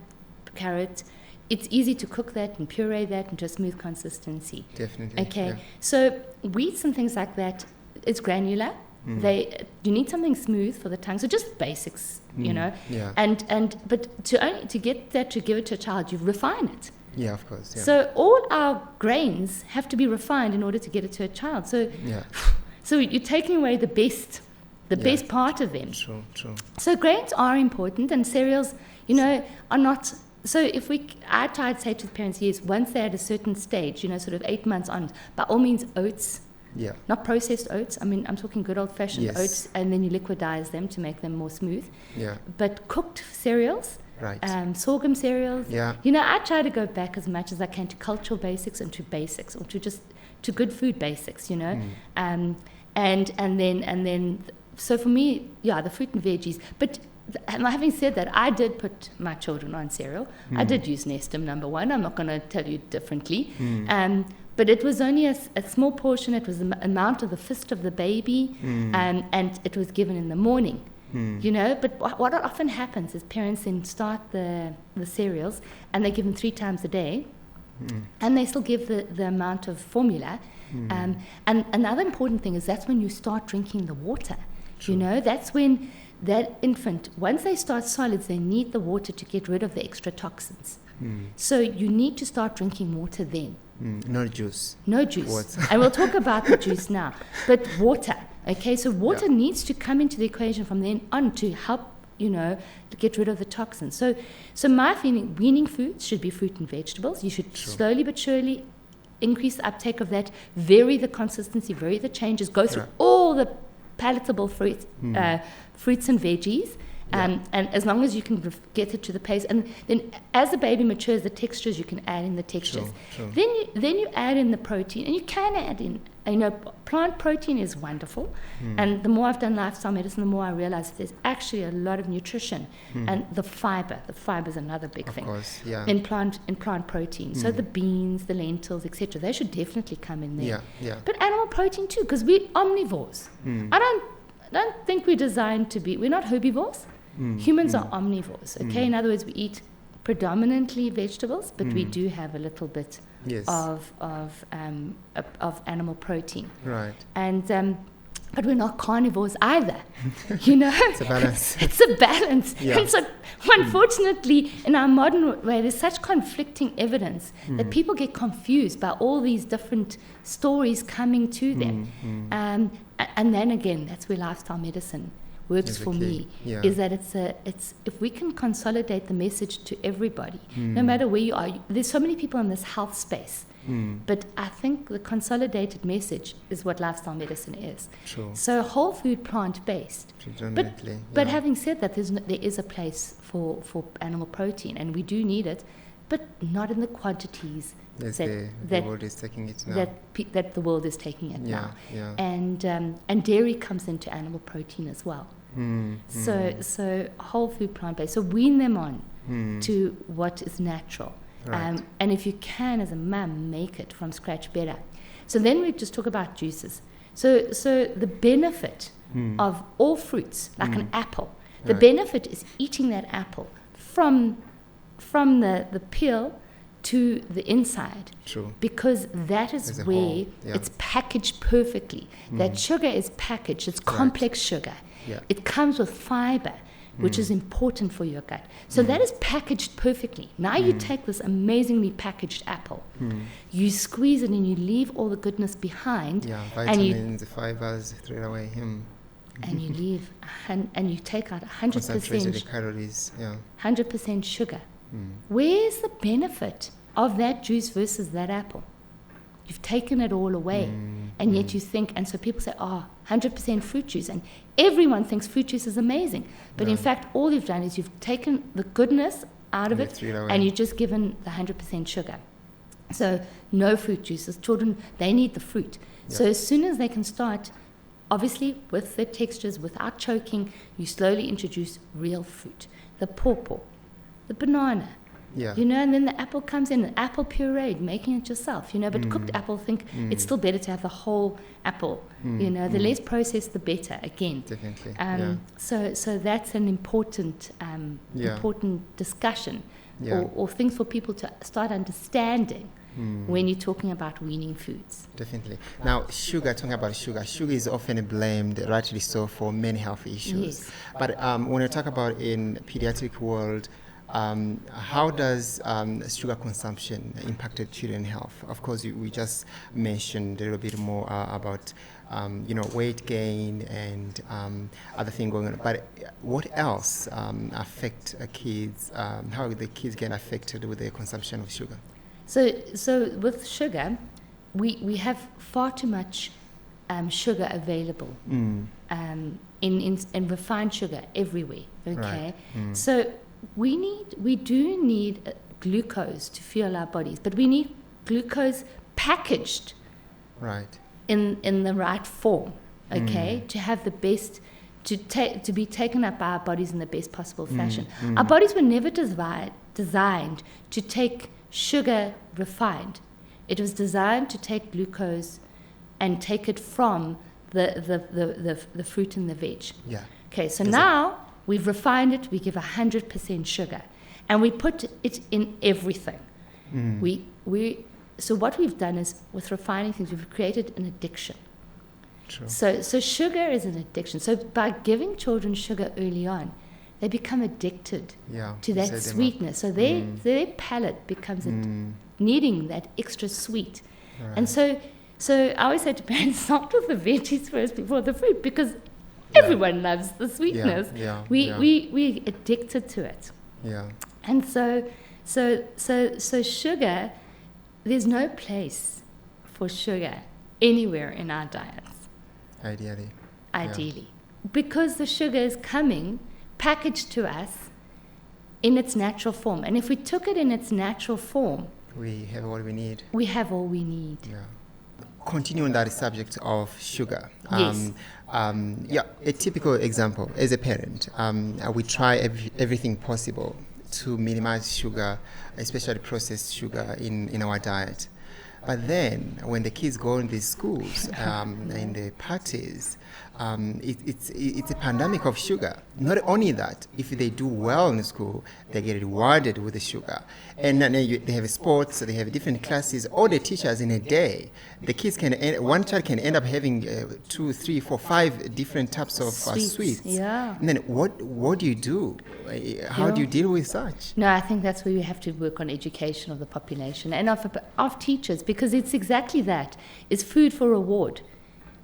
carrot. It's easy to cook that and puree that into a smooth consistency. Definitely. Okay. Yeah. So wheats and things like that, it's granular. You need something smooth for the tongue. So just basics, Yeah. But to get that, to give it to a child, you refine it. Yeah, of course. Yeah. So all our grains have to be refined in order to get it to a child. So you're taking away the best part of them. True. So grains are important, and cereals, are not. So I try to say to the parents, yes, once they're at a certain stage, sort of 8 months on, by all means, oats. Yeah. Not processed oats. I mean, I'm talking good old-fashioned oats, and then you liquidize them to make them more smooth. Yeah. But cooked cereals. Right. Sorghum cereals. Yeah. I try to go back as much as I can to cultural basics and to basics, or to good food basics, and then so for me, the fruit and veggies. But having said that, I did put my children on cereal. I did use Nestum #1. I'm not going to tell you differently. But it was only a small portion. It was the amount of the fist of the baby, and it was given in the morning. But what often happens is parents then start the cereals and they give them 3 times a day, and they still give the amount of formula. And another important thing is that's when you start drinking the water. True. That's when that infant, once they start solids, they need the water to get rid of the extra toxins. So you need to start drinking water then. No juice. No juice. Water. And we'll talk about the juice now. But water. Okay, so water needs to come into the equation from then on to help, to get rid of the toxins. So my feeling, weaning foods should be fruit and vegetables. You should slowly but surely increase the uptake of that, vary the consistency, vary the changes, go through all the palatable fruits and veggies. And as long as you can get it to the pace, and then as the baby matures, the textures, you can add in the textures. True. Then you add in the protein, and you can add in. Plant protein is wonderful, and the more I've done lifestyle medicine, the more I realize there's actually a lot of nutrition, and the fiber. The fiber is another big thing. Of course, yeah. In plant protein, so the beans, the lentils, etc. They should definitely come in there. Yeah. But animal protein too, because we're omnivores. I don't think we're designed to be. We're not herbivores. Humans are omnivores. Okay, in other words, we eat predominantly vegetables, but we do have a little bit of animal protein. Right. And but we're not carnivores either. You know, it's a balance. It's a balance. Yeah. And so, unfortunately, in our modern way, there's such conflicting evidence that people get confused by all these different stories coming to them. And then again, that's where lifestyle medicine works for me. Yeah. Is that it's if we can consolidate the message to everybody, no matter where you are. There's so many people in this health space. But I think the consolidated message is what lifestyle medicine is. True. So whole food, plant-based. But having said that, there is a place for animal protein, and we do need it, but not in the quantities the world is taking it now. That the world is taking it now. Yeah. And dairy comes into animal protein as well. So whole food, plant-based. So wean them on to what is natural. Right. And if you can, as a mum, make it from scratch better. So then we just talk about juices. So the benefit of all fruits, like an apple, the benefit is eating that apple from the peel to the inside. True. Because that is As a where whole, yeah. it's packaged perfectly. That sugar is packaged. It's complex sugar. Yeah. It comes with fiber, which is important for your gut. So that is packaged perfectly. Now you take this amazingly packaged apple, you squeeze it and you leave all the goodness behind. Yeah, vitamins, fibers, throw it away. And you leave, and you take out Concentrated 100% calories. Yeah. 100% sugar. Where's the benefit of that juice versus that apple? You've taken it all away. And yet you think, and so people say, 100% fruit juice. And everyone thinks fruit juice is amazing. But in fact, all you've done is you've taken the goodness out of it and you've just given the 100% sugar. So no fruit juices. Children, they need the fruit. Yeah. So as soon as they can start, obviously with the textures, without choking, you slowly introduce real fruit. The pawpaw, the banana. Yeah. You know, and then the apple comes in, an apple puree, making it yourself, you know, but cooked apple, think it's still better to have the whole apple, you know, the less processed, the better, again. Definitely. So that's an important important discussion or things for people to start understanding when you're talking about weaning foods. Definitely. Now, talking about sugar is often blamed, rightly so, for many health issues. Yes. But when you talk about in pediatric world, how does sugar consumption impact children's health? Of course, we just mentioned a little bit more about weight gain and other things going on. But what else affect kids? How the kids get affected with the consumption of sugar? So with sugar, we have far too much sugar available in refined sugar everywhere. Okay, right. So we do need glucose to fuel our bodies, but we need glucose packaged right in the right form, okay, to have the best, to be taken up by our bodies in the best possible fashion. Our bodies were never designed to take sugar refined. It was designed to take glucose and take it from the fruit and the veg. Yeah. Okay, so now we've refined it, we give 100% sugar, and we put it in everything. So what we've done is, with refining things, we've created an addiction. True. So sugar is an addiction. So by giving children sugar early on, they become addicted to that sweetness. So their palate becomes needing that extra sweet. Right. And so I always say to parents, start with the veggies first before the fruit, because everyone loves the sweetness. We addicted to it. Yeah. And so sugar, there's no place for sugar anywhere in our diets. Ideally. Because the sugar is coming packaged to us in its natural form. And if we took it in its natural form, we have what we need. We have all we need. Yeah. Continuing that subject of sugar. Yes. A typical example, as a parent, we try everything possible to minimize sugar, especially processed sugar in our diet. But then when the kids go in these schools, in the parties, it's a pandemic of sugar. Not only that, if they do well in school, they get rewarded with the sugar. And then they have sports, they have different classes, all the teachers in a day. The kids one child can end up having 2, 3, 4, 5 different types of sweets. Yeah. And then what do you do? How do you deal with such? No, I think that's where we have to work on education of the population and of teachers, because it's exactly that. It's food for reward.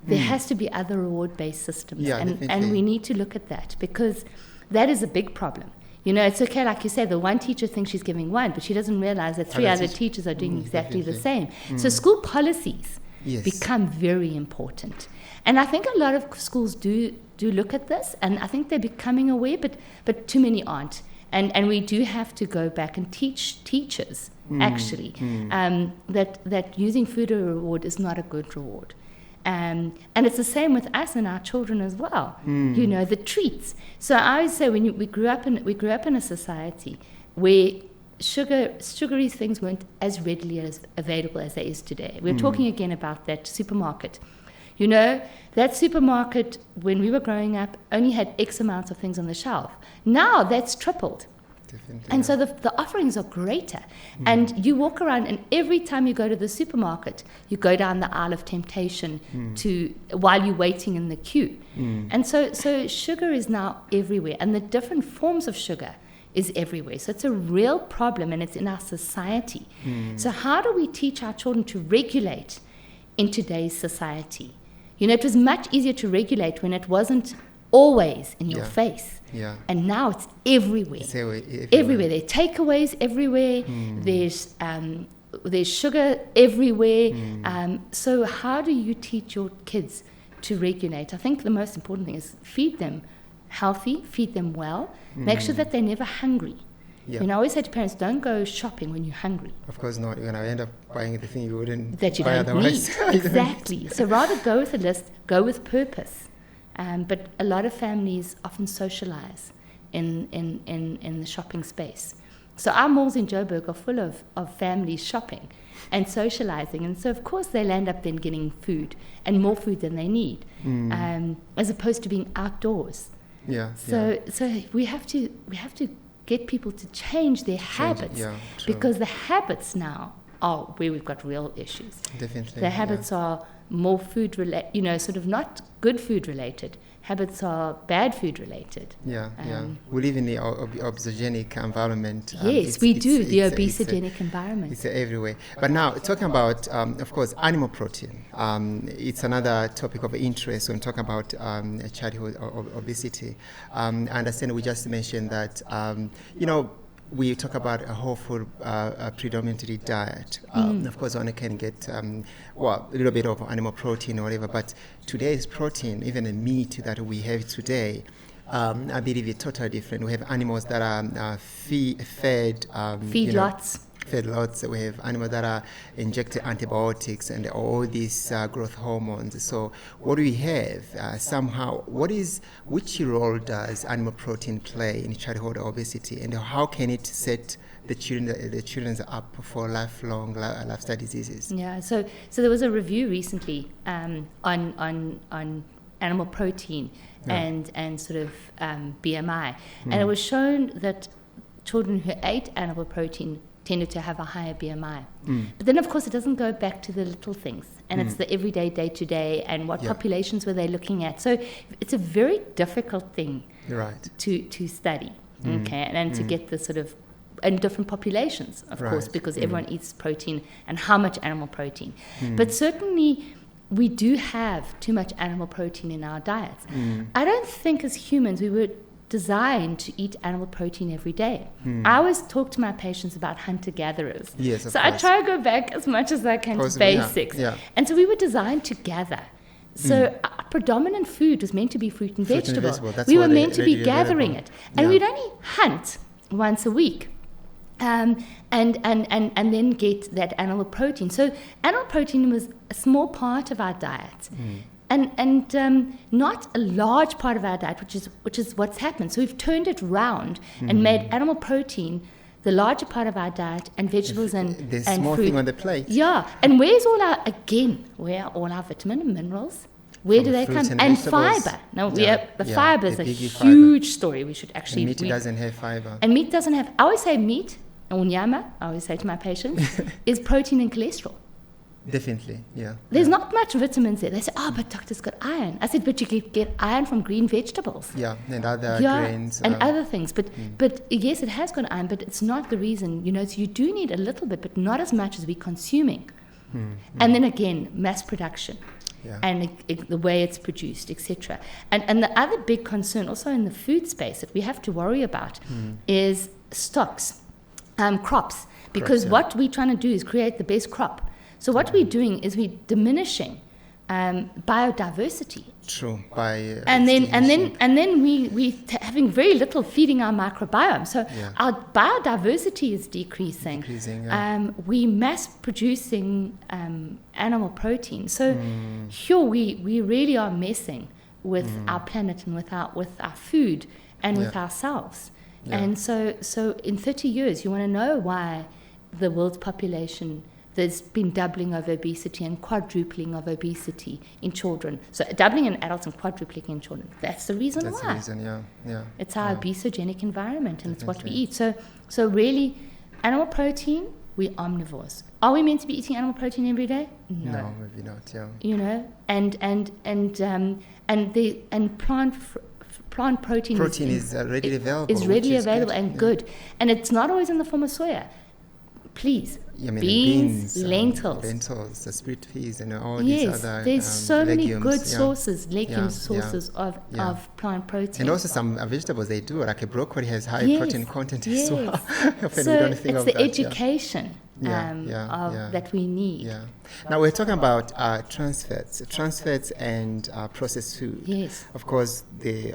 There has to be other reward-based systems, and we need to look at that, because that is a big problem. You know, it's okay, like you said, the one teacher thinks she's giving one, but she doesn't realize that 3 other teachers are doing exactly the same. So school policies become very important. And I think a lot of schools do look at this, and I think they're becoming aware, but too many aren't. And we do have to go back and teach teachers, actually, that using food as a reward is not a good reward. And it's the same with us and our children as well. You know, the treats. So I always say, when we grew up in a society where sugary things weren't as readily available as they is today. We're talking again about that supermarket. You know, that supermarket when we were growing up only had X amounts of things on the shelf. Now that's tripled. Definitely. And so the offerings are greater. And you walk around, and every time you go to the supermarket, you go down the aisle of temptation while you're waiting in the queue. And so sugar is now everywhere, and the different forms of sugar is everywhere. So it's a real problem, and it's in our society. So how do we teach our children to regulate in today's society? You know, it was much easier to regulate when it wasn't always in your face. Yeah. And now it's everywhere. Everywhere. There are takeaways everywhere. There's sugar everywhere. So how do you teach your kids to regulate? I think the most important thing is feed them healthy, feed them well, make sure that they're never hungry. Yeah. You know, I always say to parents, don't go shopping when you're hungry. Of course not. You're going to end up buying the thing you wouldn't that you buy don't otherwise. Need. Exactly. So rather go with a list, go with purpose. But a lot of families often socialize in the shopping space. So our malls in Joburg are full of families shopping and socializing. And so, of course, they'll end up then getting food and more food than they need, as opposed to being outdoors. So we have to get people to change their habits, because the habits now are where we've got real issues. Definitely. The habits are more food related, you know, sort of not good food related. Habits are bad food related. We live in the obesogenic environment. Yes, we do, the obesogenic environment. It's everywhere. But now, talking about, of course, animal protein. It's another topic of interest when talking about childhood obesity. I understand we just mentioned that, you know, we talk about a whole food predominantly diet. Of course, one can get a little bit of animal protein or whatever, but today's protein, even the meat that we have today, I believe it's totally different. We have animals that are fed feedlots. Feedlots. We have animals that are injected antibiotics and all these growth hormones. So what do we have? Which role does animal protein play in childhood obesity, and how can it set the children up for lifelong lifestyle diseases? Yeah. So there was a review recently on animal protein and sort of BMI, and it was shown that children who ate animal protein tended to have a higher BMI. But then, of course, it doesn't go back to the little things, and it's the everyday, day-to-day, and what populations were they looking at. So it's a very difficult thing to study, and to get the sort of, and different populations, of course, because everyone eats protein, and how much animal protein. But certainly, we do have too much animal protein in our diets. I don't think as humans we were designed to eat animal protein every day. I always talk to my patients about hunter-gatherers. Yes, so I try to go back as much as I can to basics. And so we were designed to gather. So our predominant food was meant to be fruit and vegetable. We were meant to be gathering it. And we'd only hunt once a week. And then get that animal protein. So animal protein was a small part of our diet. And not a large part of our diet, which is what's happened. So we've turned it round and made animal protein the larger part of our diet, and vegetables and the small fruit. Thing on the plate. Yeah, and where are all our vitamin and minerals? Where From do they fruits come? and And vegetables. fiber. Now, Yeah, fiber is the a biggie fiber. huge story. We should actually... And meat doesn't have fiber. And meat doesn't have... I always say meat, or nyama, I always say to my patients, is protein and cholesterol. Definitely, yeah. There's not much vitamins there. They say, oh, but doctor's got iron. I said, but you get iron from green vegetables. Yeah, and other grains. And other things. But yes, it has got iron, but it's not the reason. So you do need a little bit, but not as much as we're consuming. And then again, mass production. Yeah. And the way it's produced, etc. And the other big concern also in the food space that we have to worry about is stocks, crops. Because what we're trying to do is create the best crop. So what we're doing is we're diminishing biodiversity. True. By and then we having very little feeding our microbiome. So our biodiversity is decreasing. We mass producing animal protein. So here we really are messing with our planet and with our food and with ourselves. Yeah. And so in 30 years, you want to know why the world's population, there's been doubling of obesity and quadrupling of obesity in children. So doubling in adults and quadrupling in children. That's the reason why. That's the reason, yeah. It's our obesogenic environment, and it's what we eat. So really, animal protein, we're omnivores. Are we meant to be eating animal protein every day? No, maybe not, yeah. And plant protein is readily available. Is readily available and good. And it's not always in the form of soya. Please, beans, lentils, the split peas, and all these other there's so legumes, many good sources, sources of plant protein. And also some vegetables they do, like a broccoli has high protein content as well. So we don't think it's the education that we need. Yeah. Now we're talking about trans fats and processed food. Yes. Of course, we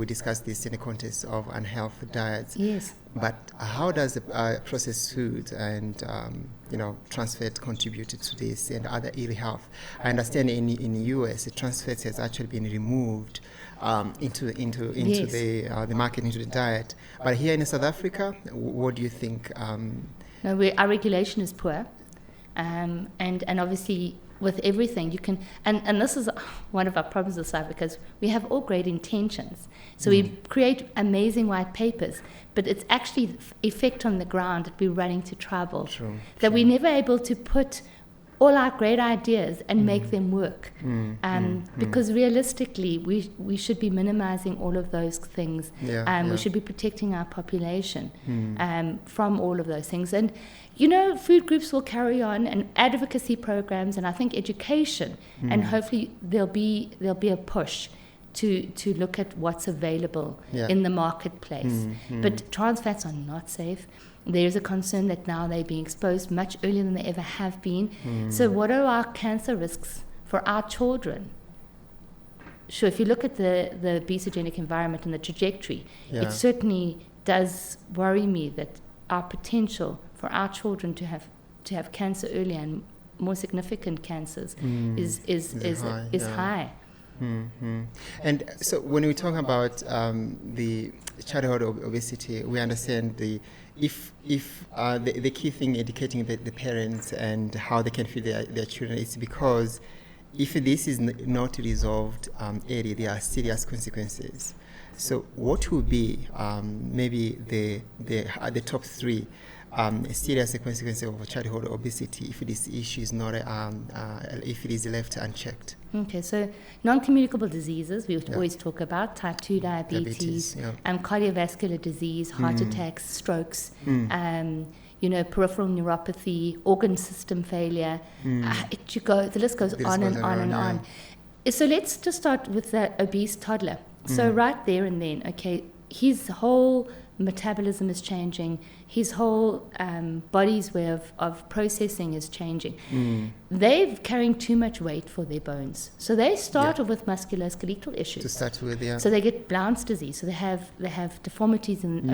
discuss this in the context of unhealthy diets. Yes. But how does processed food and trans fat contribute to this and other ill health? I understand in the US, the trans fats has actually been removed into the market, into the diet. But here in South Africa, what do you think? No, our regulation is poor, and obviously with everything you can, and this is one of our problems with South Africa, because we have all great intentions. So we create amazing white papers, but it's actually effect on the ground that we're running to trouble. That we're never able to put all our great ideas and make them work. Because realistically, we should be minimizing all of those things. We should be protecting our population from all of those things. And, food groups will carry on, and advocacy programs, and I think education, and hopefully there'll be a push to look at what's available in the marketplace. But trans fats are not safe. There's a concern that now they're being exposed much earlier than they ever have been. So what are our cancer risks for our children? Sure, if you look at the obesogenic environment and the trajectory, it certainly does worry me that our potential for our children to have cancer earlier and more significant cancers is high. And so when we talk about the childhood obesity, we understand the key thing educating the parents and how they can feed their children is because if this is not resolved early, there are serious consequences. So what will be maybe the top three serious consequences of childhood obesity if this issue is not if it is left unchecked? Okay, so non-communicable diseases we always talk about: type 2 diabetes, cardiovascular disease, heart attacks, strokes, peripheral neuropathy, organ system failure. The list goes on and on and on. So let's just start with the obese toddler. So right there and then, okay, his whole metabolism is changing, his whole body's way of processing is changing. They're carrying too much weight for their bones. So they start off with musculoskeletal issues. To start with, So they get Blount's disease, so they have deformities in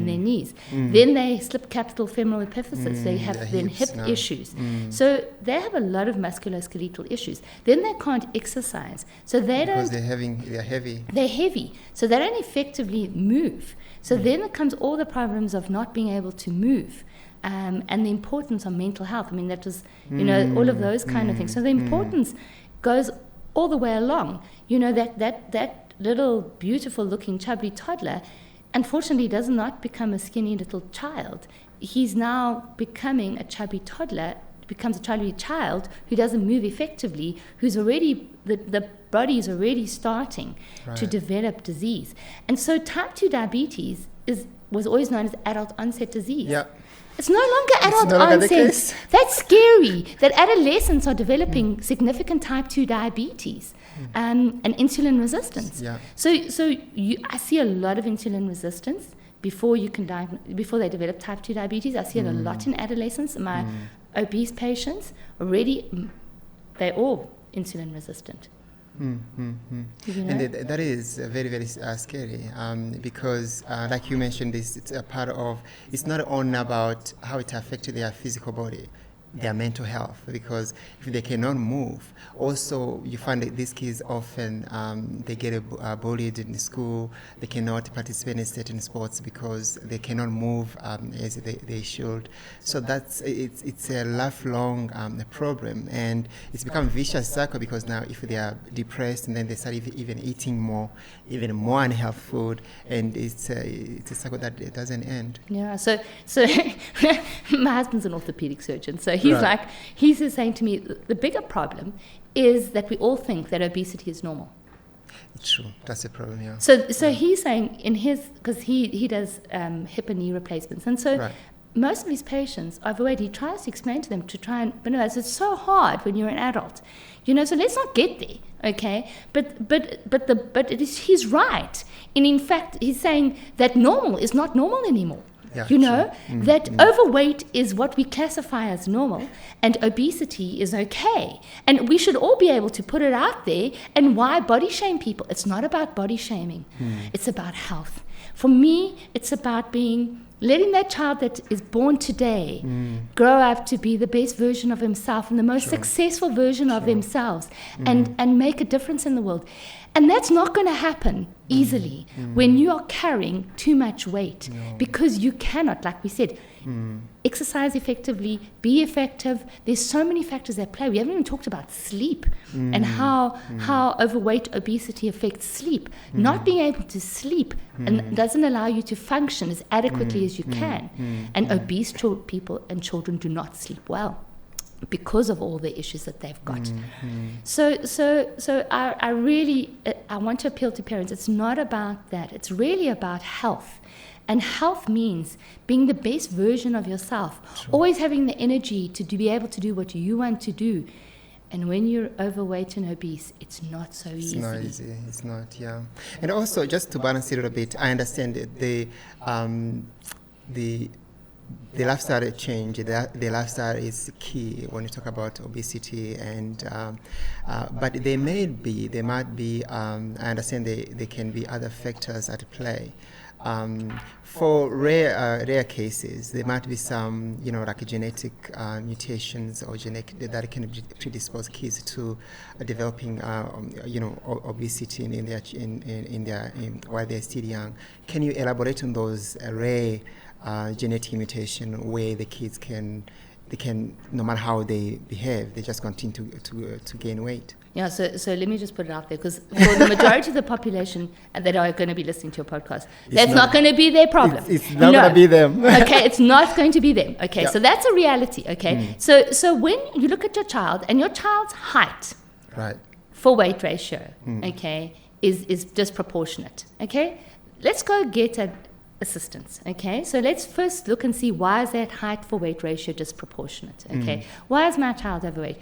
their knees. Then they slip capital femoral epiphysis, they have then hip issues. So they have a lot of musculoskeletal issues. Then they can't exercise. So they're heavy. They're heavy. So they don't effectively move. So then it comes all the problems of not being able to move, and the importance of mental health. I mean, that was, all of those kind of things. So the importance goes all the way along. You know, that little beautiful looking chubby toddler, unfortunately, does not become a skinny little child. He's now becoming a chubby toddler, becomes a chubby child who doesn't move effectively, who's already, the body is already starting to develop disease. And so type 2 diabetes was always known as adult onset disease. Yeah. It's no longer adult onset. That's scary, that adolescents are developing significant type 2 diabetes and insulin resistance. Yeah. So I see a lot of insulin resistance before they develop type 2 diabetes. I see it a lot in adolescents. My obese patients already, they're all insulin resistant. You know? And that is very, very scary because, like you mentioned, it's a part of, it's not only about how it affects their physical body, their mental health, because if they cannot move, also you find that these kids often they get bullied in school. They cannot participate in certain sports because they cannot move as they should. So it's a lifelong problem, and it's become a vicious cycle because now if they are depressed and then they start even eating even more unhealthy food, and it's a cycle that it doesn't end. Yeah. So my husband's an orthopedic surgeon, so he's just saying to me, the bigger problem is that we all think that obesity is normal. It's true. That's a problem, yeah. So he's saying in his, because he does hip and knee replacements, and so most of his patients are overweight. He tries to explain to them to try and, but no, it's so hard when you're an adult, you know. So let's not get there, okay? But it is, he's right. And in fact, he's saying that normal is not normal anymore. Yeah, you know, that overweight is what we classify as normal and obesity is okay. And we should all be able to put it out there. And why body shame people? It's not about body shaming. It's about health. For me, it's about letting that child that is born today grow up to be the best version of himself and the most successful version of themselves and make a difference in the world. And that's not going to happen easily when you are carrying too much weight, because you cannot, like we said, exercise effectively, be effective. There's so many factors at play. We haven't even talked about sleep and how overweight obesity affects sleep. Not being able to sleep and doesn't allow you to function as adequately as you can. And obese people and children do not sleep well because of all the issues that they've got. So I really want to appeal to parents. It's not about that. It's really about health. And health means being the best version of yourself, always having the energy to be able to do what you want to do. And when you're overweight and obese, it's not so easy. It's not easy. It's not, yeah. And also, just to balance it a little bit, I understand the lifestyle change. The lifestyle is key when you talk about obesity, and but there might be. I understand there can be other factors at play. For rare cases, there might be some, like genetic mutations or that can predispose kids to developing, obesity while they're still young. Can you elaborate on those rare genetic mutation where the kids can, no matter how they behave, they just continue to gain weight? Yeah, so let me just put it out there, because for the majority of the population that are going to be listening to your podcast, that's not going to be their problem. It's not going to be them. Okay, it's not going to be them. Okay, so that's a reality. Okay, so when you look at your child and your child's height, for weight ratio, okay, is disproportionate. Okay, let's go get assistance. Okay, so let's first look and see, why is that height for weight ratio disproportionate? Okay, why is my child overweight?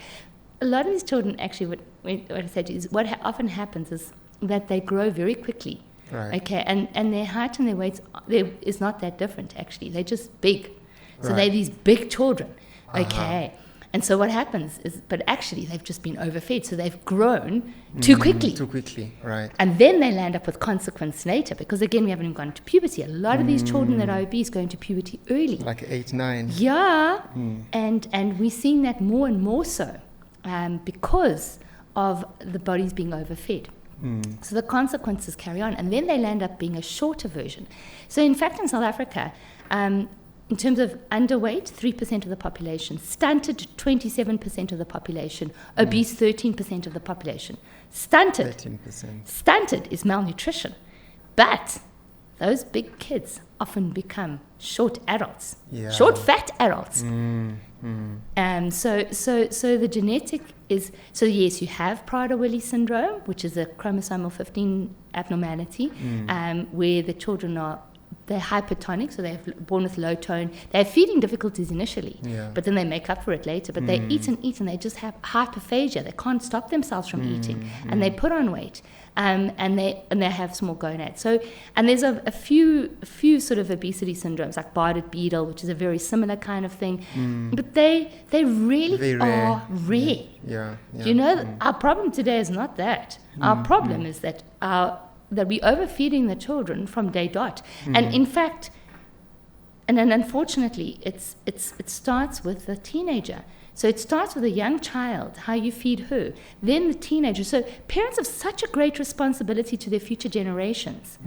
A lot of these children, actually, what I said is, what often happens is that they grow very quickly. Okay, and their height and their weight is not that different, actually. They're just big. So they're these big children. Okay, and so what happens is, but actually they've just been overfed, so they've grown too quickly. And then they land up with consequence later, because again, we haven't even gone to puberty. A lot of these children that are obese go into puberty early. Like 8, 9. Yeah, and we're seeing that more and more so. Because of the bodies being overfed. So the consequences carry on, and then they land up being a shorter version. So in fact, in South Africa, in terms of underweight, 3% of the population, stunted 27% of the population, obese 13% of the population. Stunted 13%. Stunted is malnutrition. But those big kids often become short adults, short fat adults. So the genetic is, so yes, you have Prader-Willi syndrome, which is a chromosomal 15 abnormality, where the children they're hypertonic, so they're born with low tone. They have feeding difficulties initially, but then they make up for it later. But they eat and they just have hyperphagia. They can't stop themselves from eating, and they put on weight, and they have small gonads. So, and there's a few sort of obesity syndromes like Bardet-Biedl, which is a very similar kind of thing, but they really are rare. You know, our problem today is not that. Our problem is that we're overfeeding the children from day dot. And in fact, and then unfortunately, it starts with the teenager. So it starts with a young child, how you feed her, then the teenager. So parents have such a great responsibility to their future generations,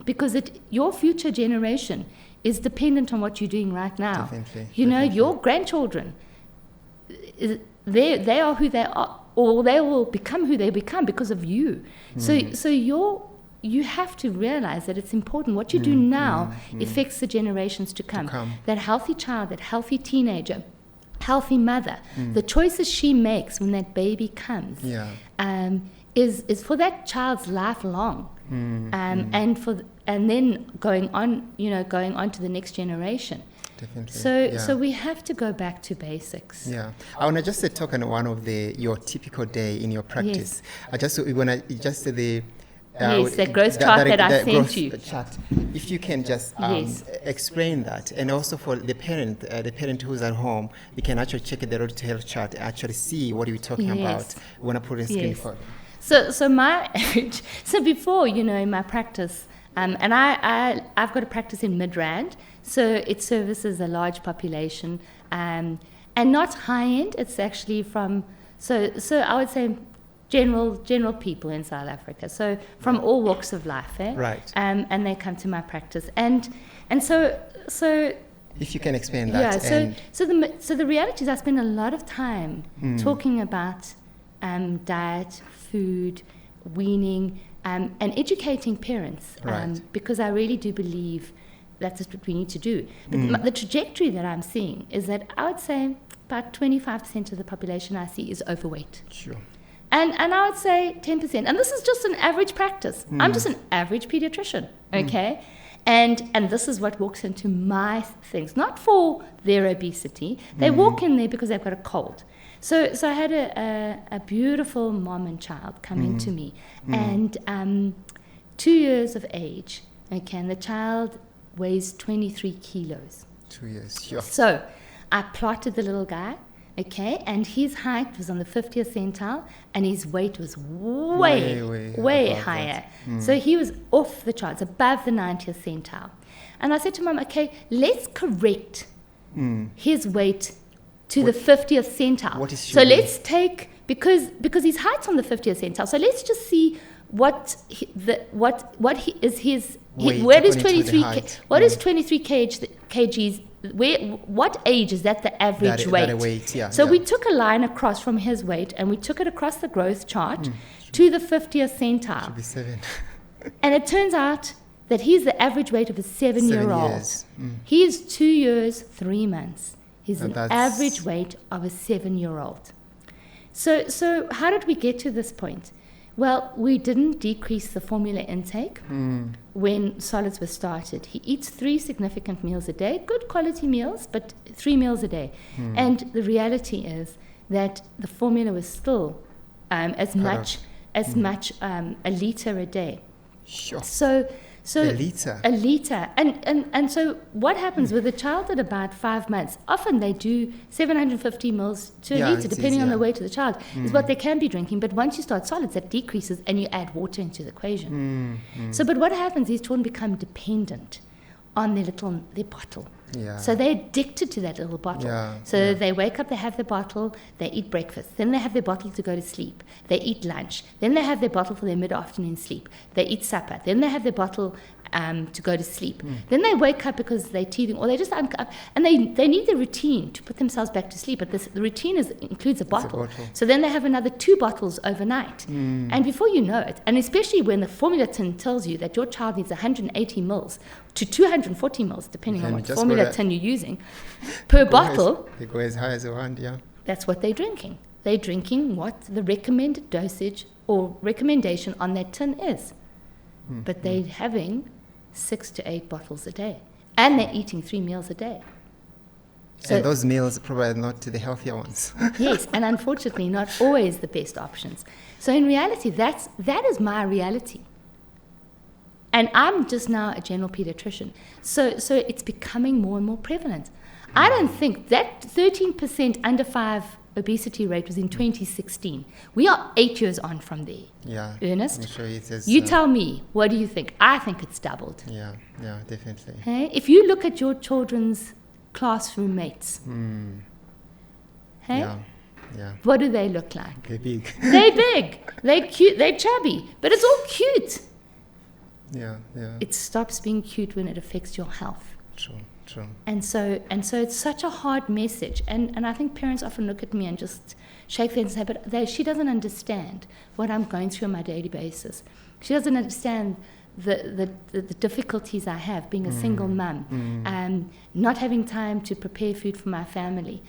because your future generation is dependent on what you're doing right now. You know, your grandchildren, they are who they are, or they will become who they become because of you. So you have to realize that it's important. What you do now affects the generations to come. That healthy child, that healthy teenager, healthy mother, the choices she makes when that baby comes is for that child's life long, and then going on to the next generation. So we have to go back to basics. I want to just talk on one of your typical day in your practice. The growth chart that I sent you. Chart. If you can just explain that, and also for the parent who's at home, they can actually check the Road to Health chart and actually see what you're talking about. We want to put a screen for it. So my average. So before, in my practice, and I've got a practice in Midrand. So it services a large population, and not high end. It's actually from so I would say general people in South Africa. So from all walks of life, Right. And they come to my practice, and so. If you can explain that. So the reality is, I spend a lot of time talking about diet, food, weaning, and educating parents, because I really do believe that's what we need to do. But the trajectory that I'm seeing is that I would say about 25% of the population I see is overweight. Sure. And I would say 10%. And this is just an average practice. I'm just an average pediatrician, okay? And this is what walks into my things, not for their obesity. They walk in there because they've got a cold. So I had a beautiful mom and child come into me, and 2 years of age, okay, and the child weighs 23 kilos. 2 years, sure. So I plotted the little guy, okay, and his height was on the 50th centile, and his weight was way higher. So he was off the charts, above the 90th centile. And I said to Mom, okay, let's correct his weight to the 50th centile. What is so let's take, because his height's on the 50th centile, so let's just see what is his weight, where is 23 what is 23 kgs, what age is that the average weight? So we took a line across from his weight, and we took it across the growth chart to the 50th centile. Should be 7. And it turns out that he's the average weight of a 7-year-old. He is 2 years, 3 months. He's an average weight of a 7-year-old. So how did we get to this point? Well, we didn't decrease the formula intake when solids were started. He eats 3 significant meals a day, good quality meals, but 3 meals a day. And the reality is that the formula was still as much a liter a day. Sure. So a liter. And so what happens with a child at about 5 months, often they do 750 mils to a liter, depending on the weight of the child, is what they can be drinking. But once you start solids, that decreases, and you add water into the equation. So, but what happens, these children become dependent on their bottle. So they're addicted to that little bottle. They wake up, they have the bottle, they eat breakfast, then they have their bottle to go to sleep, they eat lunch, then they have their bottle for their mid-afternoon sleep, they eat supper, then they have their bottle to go to sleep. Then they wake up because they're teething, or they just and they need the routine to put themselves back to sleep. But the routine includes a bottle. So then they have another 2 bottles overnight. And before you know it, and especially when the formula tin tells you that your child needs 180 mils to 240 mils, depending on what formula tin you're using, per bottle. They go as high as around, That's what they're drinking. They're drinking what the recommended dosage or recommendation on that tin is. But they're having 6 to 8 bottles a day. And they're eating 3 meals a day. So and those meals probably not the healthier ones. Yes, and unfortunately not always the best options. So in reality, that is my reality. And I'm just now a general pediatrician. So it's becoming more and more prevalent. I don't think that 13% under 5 obesity rate was in 2016. We are 8 years on from there. Yeah. Ernest? I'm sure it is. You tell me, what do you think? I think it's doubled. Yeah, definitely. Hey? If you look at your children's classroom mates, hey? Yeah. What do they look like? They're big. They're big. They're cute. They're chubby. But it's all cute. Yeah. It stops being cute when it affects your health. True. And so it's such a hard message. And I think parents often look at me and just shake their heads and say, but she doesn't understand what I'm going through on my daily basis. She doesn't understand the difficulties I have being a single mum, not having time to prepare food for my family.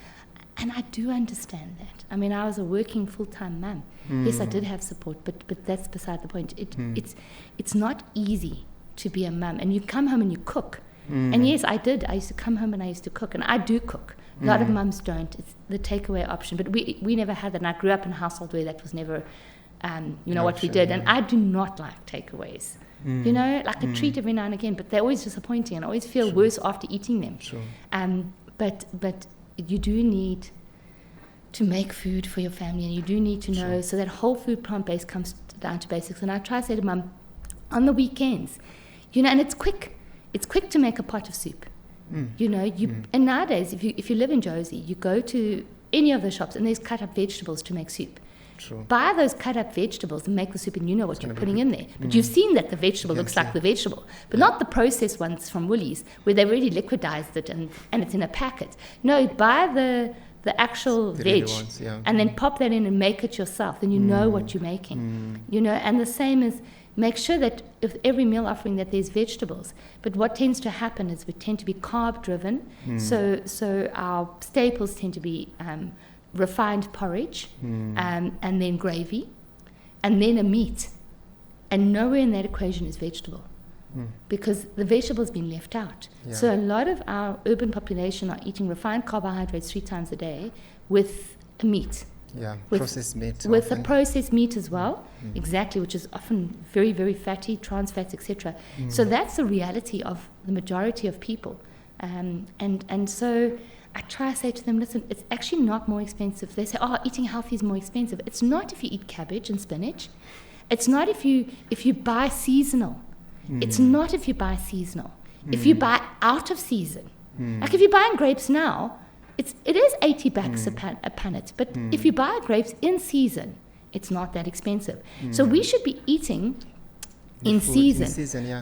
And I do understand that. I mean, I was a working full-time mum. Yes, I did have support, but that's beside the point. It's not easy to be a mum. And you come home and you cook. And yes, I did. I used to come home and I used to cook. And I do cook. A lot of mums don't. It's the takeaway option. But we never had that. And I grew up in a household where that was never, what we did. And I do not like takeaways. Like a treat every now and again. But they're always disappointing. And I always feel worse after eating them. But you do need to make food for your family. And you do need to know. So that whole food plant-based comes down to basics. And I try to say to mum, on the weekends, and it's quick. It's quick to make a pot of soup. And nowadays, if you live in Josie, you go to any of the shops and there's cut up vegetables to make soup. True. Buy those cut up vegetables and make the soup, and you know what you're putting in there. But you've seen that the vegetable looks like the vegetable, but not the processed ones from Woolies where they've already liquidized it and it's in a packet. No, buy the actual veg ones, and then pop that in and make it yourself. Then you know what you're making. And the same is, make sure that with every meal offering that there's vegetables. But what tends to happen is we tend to be carb driven. So our staples tend to be refined porridge and then gravy and then a meat. And nowhere in that equation is vegetable because the vegetable's been left out. Yeah. So a lot of our urban population are eating refined carbohydrates 3 times a day with a meat. Yeah, with processed meat. With the processed meat as well, exactly, which is often very, very fatty, trans fats, etc. So that's the reality of the majority of people. And so I try to say to them, listen, it's actually not more expensive. They say, eating healthy is more expensive. It's not if you eat cabbage and spinach. It's not if you buy seasonal. It's not if you buy seasonal. If you buy out of season. Like if you're buying grapes now, it is $80 a punnet, but if you buy grapes in season, it's not that expensive. So we should be eating in season.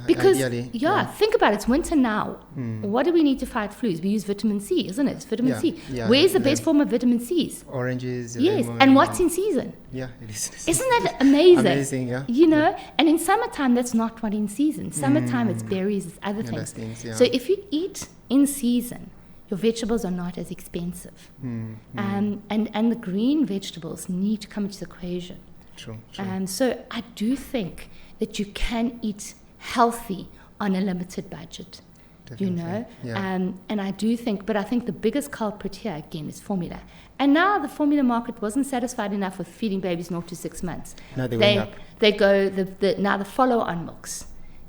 Because ideally, think about it. It's winter now. What do we need to fight flus? We use vitamin C, isn't it? It's vitamin C. Where's the best form of vitamin C's? Oranges. Yes, lemon, and what's in season? Yeah, it is. Isn't that amazing? Amazing, yeah. And in summertime, that's not what in season. Summertime, it's berries, it's other things. So if you eat in season, your vegetables are not as expensive. And the green vegetables need to come into the equation. True. So I do think that you can eat healthy on a limited budget. Definitely. And I do think, but I think the biggest culprit here again is formula. And now the formula market wasn't satisfied enough with feeding babies 0 to 6 months. Now they went up. They go now the follow-on milks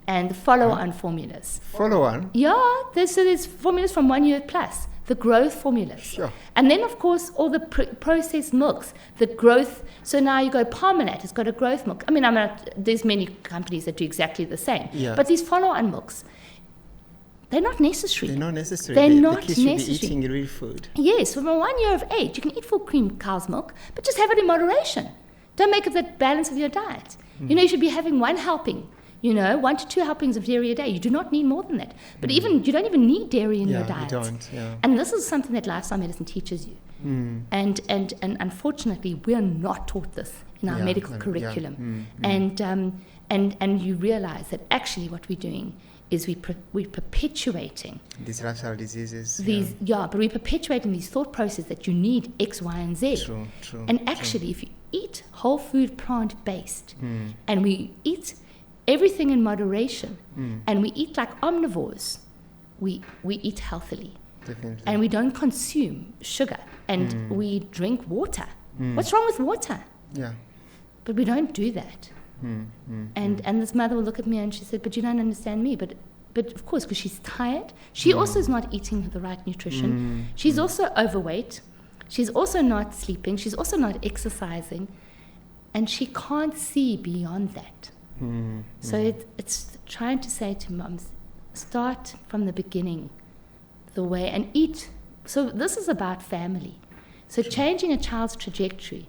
and the follow-on formulas. Follow-on? Yeah, there's formulas from 1 year plus. The growth formulas. Sure. And then, of course, all the processed milks, the growth. So now you go Parmalat, it's got a growth milk. I mean, there's many companies that do exactly the same. Yeah. But these follow-on milks, they're not necessary. They're not necessary. The kids should be eating real food. Yes, from 1 year of age, you can eat full cream cow's milk, but just have it in moderation. Don't make it the balance of your diet. You should be having one helping, 1 to 2 helpings of dairy a day. You do not need more than that. But you don't even need dairy in your diet. You don't, yeah. And this is something that lifestyle medicine teaches you. And unfortunately, we are not taught this in our medical curriculum. And you realize that actually what we're doing is we're perpetuating these lifestyle diseases. But we're perpetuating these thought processes that you need X, Y, and Z. True. And actually, if you eat whole food, plant-based, and we eat everything in moderation, and we eat like omnivores, we eat healthily. Definitely. And we don't consume sugar, and we drink water. What's wrong with water? Yeah. But we don't do that. And this mother will look at me and she said, but you don't understand me. But of course, because she's tired. She also is not eating the right nutrition. She's also overweight. She's also not sleeping. She's also not exercising. And she can't see beyond that. So it's trying to say to moms, start from the beginning, the way, and eat. So this is about family. So changing a child's trajectory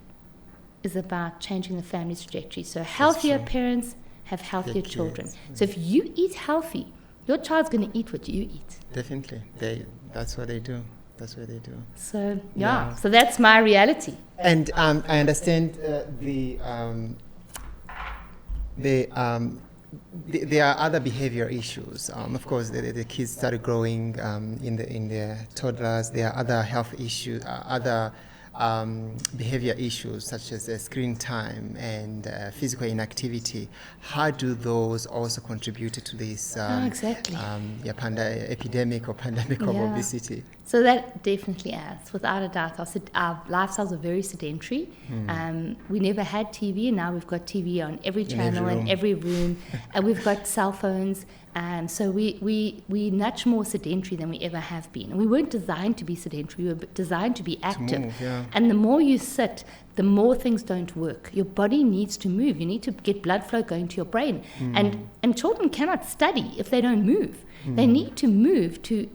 is about changing the family's trajectory. So healthier parents have healthier children. So if you eat healthy, your child's going to eat what you eat. Definitely. That's what they do. That's what they do. So, so that's my reality. And I understand there are other behavior issues. Of course, the kids started growing in their toddlers. There are other health issues, other behavior issues such as screen time and physical inactivity. How do those also contribute to this epidemic or pandemic of obesity? So that definitely adds, without a doubt. Our lifestyles are very sedentary. We never had TV, and now we've got TV on every channel in every room, and we've got cell phones. So we much more sedentary than we ever have been. And we weren't designed to be sedentary. We were designed to be active. To move, And the more you sit, the more things don't work. Your body needs to move. You need to get blood flow going to your brain. And children cannot study if they don't move. They need to move to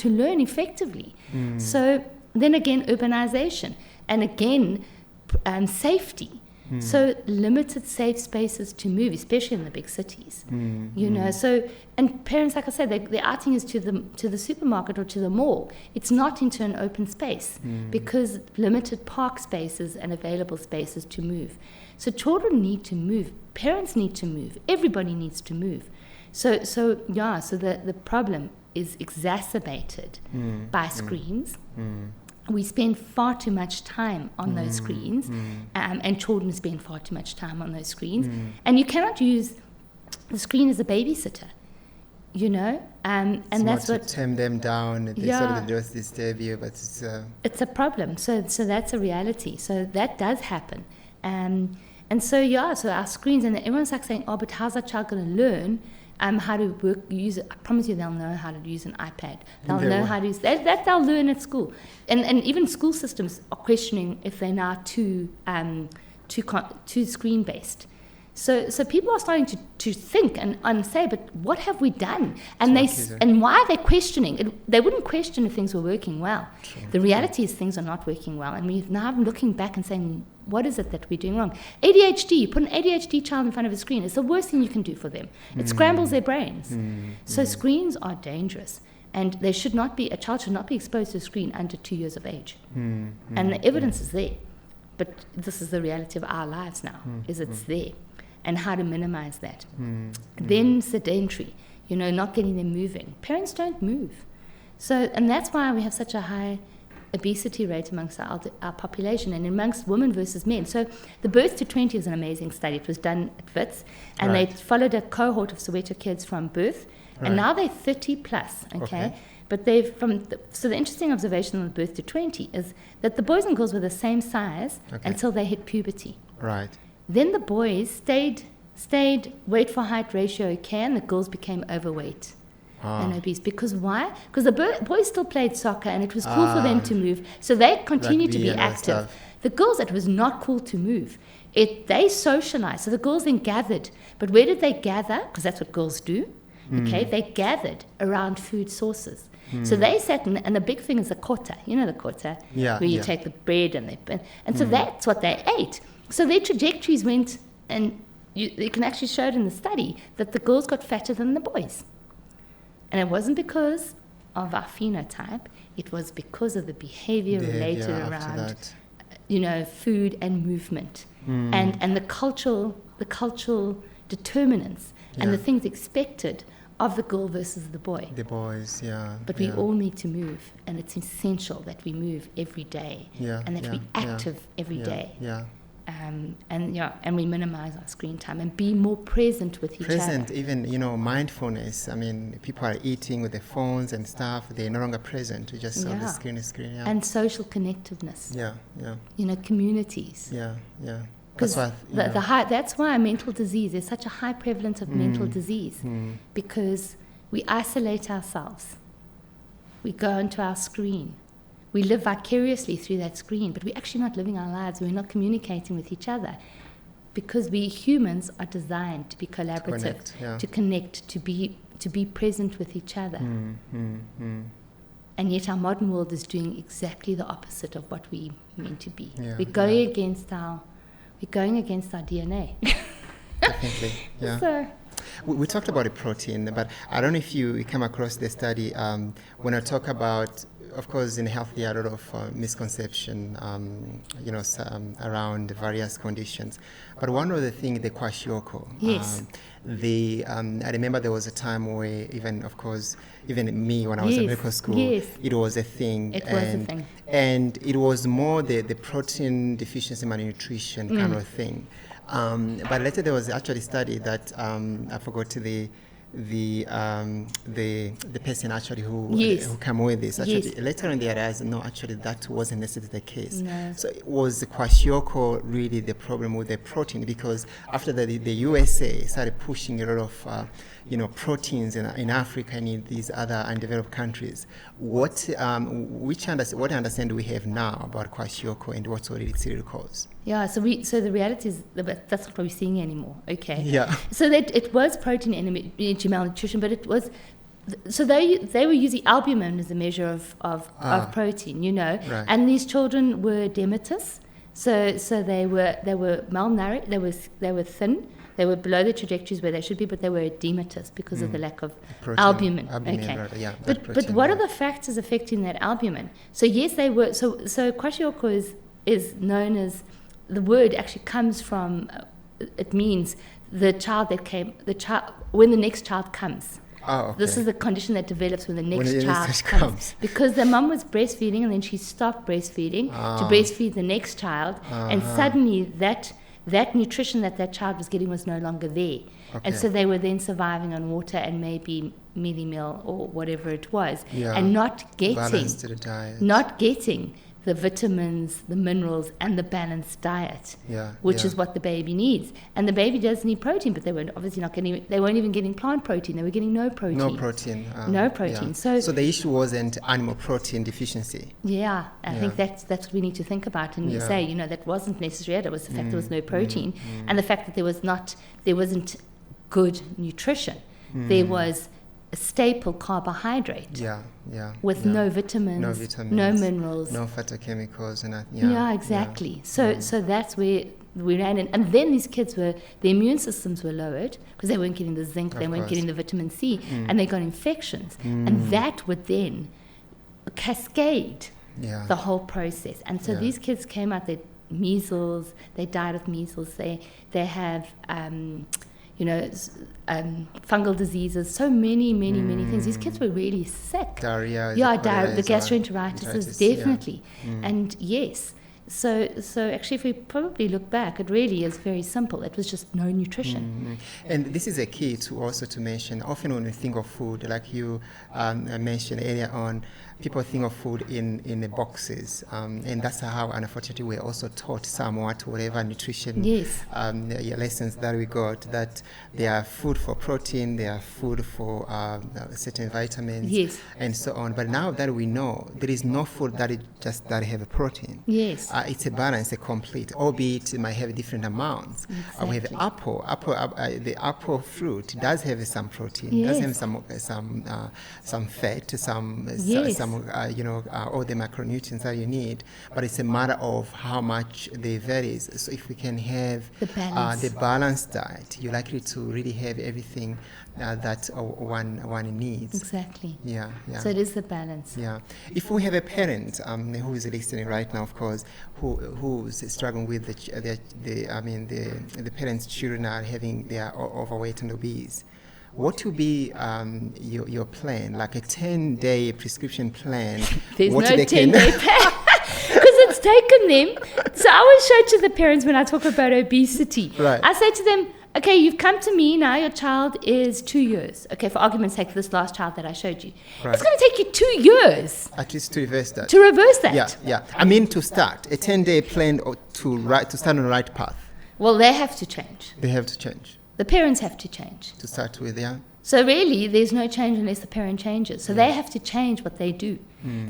learn effectively. So then again, urbanization, and again, safety. So limited safe spaces to move, especially in the big cities. So, and parents, like I said, their outing is to the supermarket or to the mall. It's not into an open space because limited park spaces and available spaces to move. So children need to move, parents need to move, everybody needs to move. So the problem is exacerbated by screens. We spend far too much time on those screens, and children spend far too much time on those screens. And you cannot use the screen as a babysitter, and that's what... to tame them down, they sort of just disturb you, but it's a problem. So that's a reality. So that does happen. And so our screens, and everyone's like saying, but how's that child going to learn how to use it? I promise you they'll know how to use an iPad. They'll know how to use that. They'll learn at school. And even school systems are questioning if they're now too screen-based. So people are starting to think and say, but what have we done? And and why are they questioning? They wouldn't question if things were working well. The reality is things are not working well. And we're now looking back and saying, what is it that we're doing wrong? ADHD, you put an ADHD child in front of a screen, it's the worst thing you can do for them. It scrambles their brains. So screens are dangerous. And a child should not be exposed to a screen under 2 years of age. And the evidence is there. But this is the reality of our lives now, it's there. And how to minimize that. Then sedentary, not getting them moving. Parents don't move. And that's why we have such a high obesity rate amongst our population and amongst women versus men. So the Birth to 20 is an amazing study. It was done at Wits, and they followed a cohort of Soweto kids from birth, and now they're 30 plus, okay? But so the interesting observation on the Birth to 20 is that the boys and girls were the same size until they hit puberty. Right. Then the boys stayed weight for height ratio okay, and the girls became overweight and obese. Because why? Because the boys still played soccer, and it was cool for them to move, so they continued to be active. The girls, it was not cool to move. They socialized. So the girls then gathered. But where did they gather? Because that's what girls do. Okay, they gathered around food sources. So they sat, and the big thing is the kota. You know the kota? Yeah. Where you take the bread and so that's what they ate. So their trajectories went, and you can actually show it in the study that the girls got fatter than the boys. And it wasn't because of our phenotype, it was because of the behavior related around, food and movement, and the cultural determinants and the things expected of the girl versus the boy. The boys, But we all need to move, and it's essential that we move every day, and that we're active every day. And we minimize our screen time and be more present with each other. Even, mindfulness. I mean, people are eating with their phones and stuff. They're no longer present. You just saw the screen. And social connectiveness. Communities. That's why, that's why mental disease, there's such a high prevalence of mental disease, because we isolate ourselves. We go into our screen. We live vicariously through that screen, but we're actually not living our lives. We're not communicating with each other, because we humans are designed to be collaborative, to connect, to be present with each other. And yet our modern world is doing exactly the opposite of what we meant to be. We're going against our DNA. Definitely, So, we talked about the protein, but I don't know if you came across the study when I talk about. Of course, in health, there are a lot of misconception, around various conditions. But one of the things, the kwashiorkor. Yes. I remember there was a time where even me, when I was in medical school, it was a thing. It was a thing. And it was more the protein deficiency malnutrition kind of thing. But later there was actually a study that I forgot the person actually who came with this. Actually, later on they realized, no, actually that wasn't necessarily the case. No. So it was the kwashiorkor really the problem with the protein, because after the USA started pushing a lot of proteins in Africa and in these other undeveloped countries. What understanding do we have now about kwashiorkor and what it really causes? Yeah, so the reality is that's not what we're seeing anymore. Okay. Yeah. So that it was protein energy malnutrition, but it was. So they were using albumin as a measure of protein, Right. and these children were edematous, so they were malnourished, they were thin, they were below the trajectories where they should be, but they were edematous because of the lack of albumin. Okay. Right, But what are the factors affecting that albumin? So yes, they were. So kwashiorkor is known as, the word actually comes from, it means when the next child comes. Oh, okay. This is the condition that develops when the next child comes. Because the mum was breastfeeding and then she stopped breastfeeding to breastfeed the next child, and suddenly that nutrition that child was getting was no longer there. Okay. And so they were then surviving on water and maybe mealie meal or whatever it was, and not getting the vitamins, the minerals, and the balanced diet, which is what the baby needs. And the baby does need protein, but they weren't even getting plant protein. They were getting no protein. No protein. No protein. Yeah. So the issue wasn't animal protein defificiency. Yeah, I think that's what we need to think about. And you say, that wasn't necessary. It was the fact there was no protein, and the fact that there wasn't good nutrition. There was a staple carbohydrate. With no vitamins, no minerals, no phytochemicals, and exactly. So that's where we ran in, and then these kids their immune systems were lowered because they weren't getting the zinc, they weren't getting the vitamin C, and they got infections, and that would then cascade the whole process. And so these kids came out, they measles, they died of measles, they have fungal diseases, so many things. These kids were really sick. Diarrhea. The gastroenteritis is definitely. And yes, so actually if we probably look back, it really is very simple. It was just no nutrition. And this is a key to mention. Often when we think of food, like you mentioned earlier on, people think of food in the boxes, and that's how, unfortunately, we're also taught somewhat, whatever nutrition lessons that we got, that there are food for protein, there are food for certain vitamins, and so on. But now that we know, there is no food that have a protein. Yes. it's a balance, a complete, albeit it might have different amounts. Exactly. We have the apple fruit does have some protein, Yes. does have some fat, some Yes. all the macronutrients that you need. But it's a matter of how much the varies. So if we can have The balance. the balanced diet, you're likely to really have everything that one needs. Exactly. Yeah. So it is the balance. Yeah. If we have a parent who is listening right now, of course, who's struggling with the parents' children are they are overweight and obese, what will be your plan? Like a 10-day prescription plan? There's what no they 10-day plan. Because it's taken them. So I always show to the parents when I talk about obesity. Right. I say to them, okay, you've come to me now, your child is 2 years. Okay, for argument's sake, this last child that I showed you. Right. It's going to take you 2 years At least to reverse that. to reverse that. Yeah. I mean, to start a 10-day plan to start on the right path. Well, they have to change. They have to change The parents have to change. to start with. Yeah. So really, there's no change unless the parent changes. So they have to change what they do.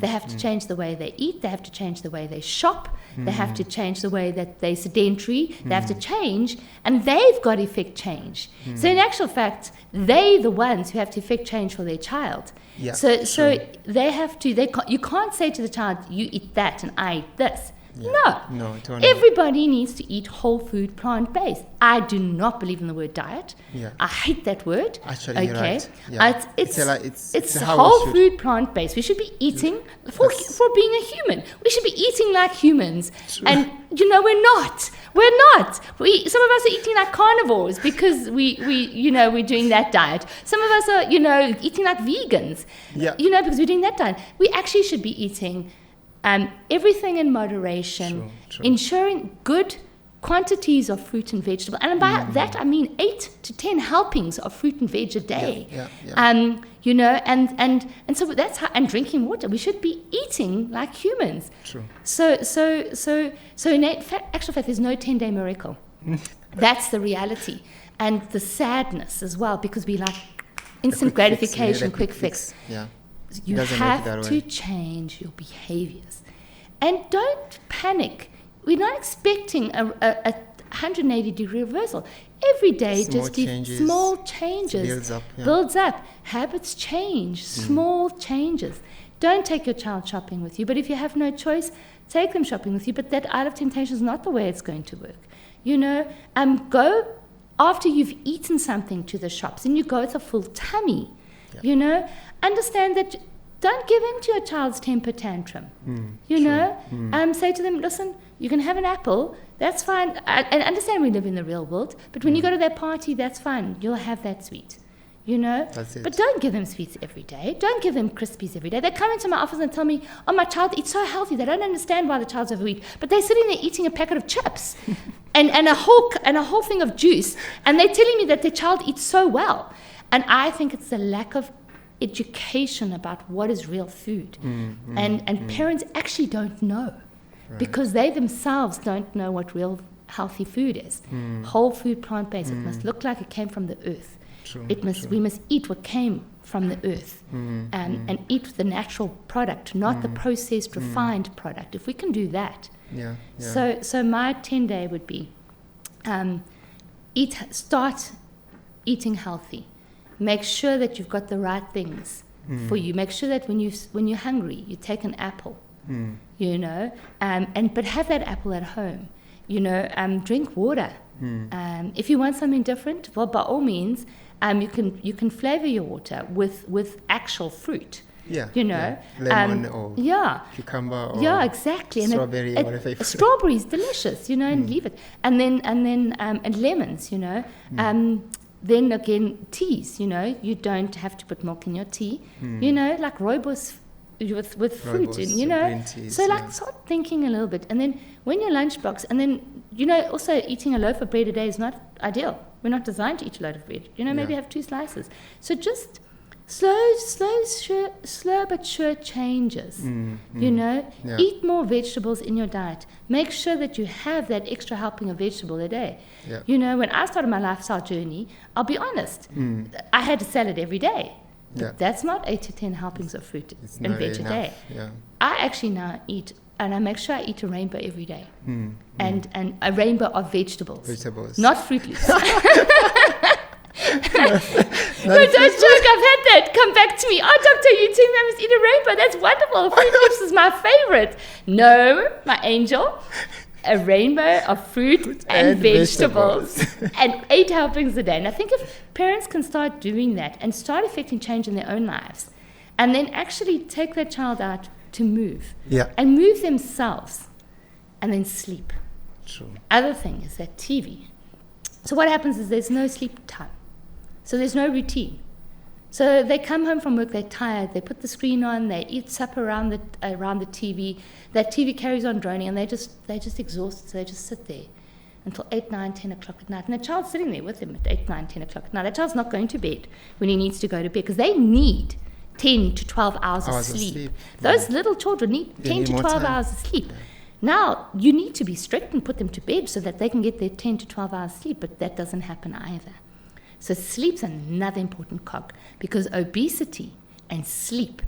They have to change the way they eat. They have to change the way they shop. They have to change the way that they're sedentary. They have to change, and they've got to effect change. So in actual fact, they're the ones who have to effect change for their child. Yeah, So they have to. You can't say to the child, "You eat that and I eat this." No, totally. Everybody needs to eat whole food, plant-based. I do not believe in the word diet. Yeah. I hate that word. Actually, you're right. Yeah. It's how we whole should. food, plant-based. We should be eating for being a human. We should be eating like humans. True. And we're not. We're not. Some of us are eating like carnivores because we're doing that diet. Some of us are eating like vegans. Yeah. Because we're doing that diet. We actually should be eating everything in moderation, True. ensuring good quantities of fruit and vegetable. And by that, I mean 8 to 10 helpings of fruit and veg a day. Yeah. And so that's how, and drinking water. We should be eating like humans. True. So in actual fact, there's no 10-day miracle. That's the reality. And the sadness as well, because we like instant gratification, quick fix. Yeah. You Doesn't work that have way. to change your behaviors. And don't panic. We're not expecting a 180-degree reversal. Every day, Small just do changes. small changes. Builds up, yeah. Builds up. Habits change. Small changes. Don't take your child shopping with you. But if you have no choice, take them shopping with you. But that Isle of Temptation is not the way it's going to work. Go after you've eaten something to the shops and you go with a full tummy. Yeah. Understand that. Don't give in to your child's temper tantrum. Say to them, listen, you can have an apple, that's fine. And understand we live in the real world, but when you go to that party, that's fine. You'll have that sweet. That's it. But don't give them sweets every day. Don't give them Crispies every day. They come into my office and tell me, oh, my child eats so healthy. They don't understand why the child's overweight. But they're sitting there eating a packet of chips and a whole thing of juice. And they're telling me that their child eats so well. And I think it's the lack of education about what is real food. And parents actually don't know because they themselves don't know what real healthy food is. Whole food, plant-based. It must look like it came from the earth. We must eat what came from the earth and eat the natural product, not the processed, refined product. If we can do that. So my 10-day would be start eating healthy. Make sure that you've got the right things for you. Make sure that when you're hungry, you take an apple, but have that apple at home. Drink water. If you want something different, well, by all means, you can flavor your water with actual fruit. Lemon or cucumber or exactly. Strawberry or whatever. Strawberry is delicious, and leave it. And lemons, Then again, teas, you don't have to put milk in your tea, like rooibos with fruit, green teas, So start thinking a little bit. And then when your lunchbox, and then, also eating a loaf of bread a day is not ideal. We're not designed to eat a loaf of bread. Maybe have 2 slices. So just slow but sure changes. Eat more vegetables in your diet. Make sure that you have that extra helping of vegetable a day. When I started my lifestyle journey, I'll be honest, I had a salad every day. That's not 8 to 10 helpings of fruit and veg a day. I actually now eat and I make sure I eat a rainbow every day. And a rainbow of vegetables. Not Fruit Loops. No, don't joke. I've had that come back to me. Oh, doctor, you tell me I must eat a rainbow. That's wonderful. Fruit Loops is my favorite. No, my angel. A rainbow of fruit and vegetables. And 8 helpings a day. And I think if parents can start doing that and start effecting change in their own lives, and then actually take their child out to move, and move themselves, and then sleep. True. Other thing is that TV. So what happens is there's no sleep time. So there's no routine. So they come home from work, they're tired, they put the screen on, they eat supper around the TV, that TV carries on droning, and they're just exhausted, so they just sit there until 8, 9, 10 o'clock at night. And the child's sitting there with them at 8, 9, 10 o'clock at night. That child's not going to bed when he needs to go to bed, because they need 10 to 12 hours of sleep. Those little children need 10 to 12 hours of sleep. Now, you need to be strict and put them to bed so that they can get their 10 to 12 hours sleep, but that doesn't happen either. So sleep's another important cog, because obesity and sleep,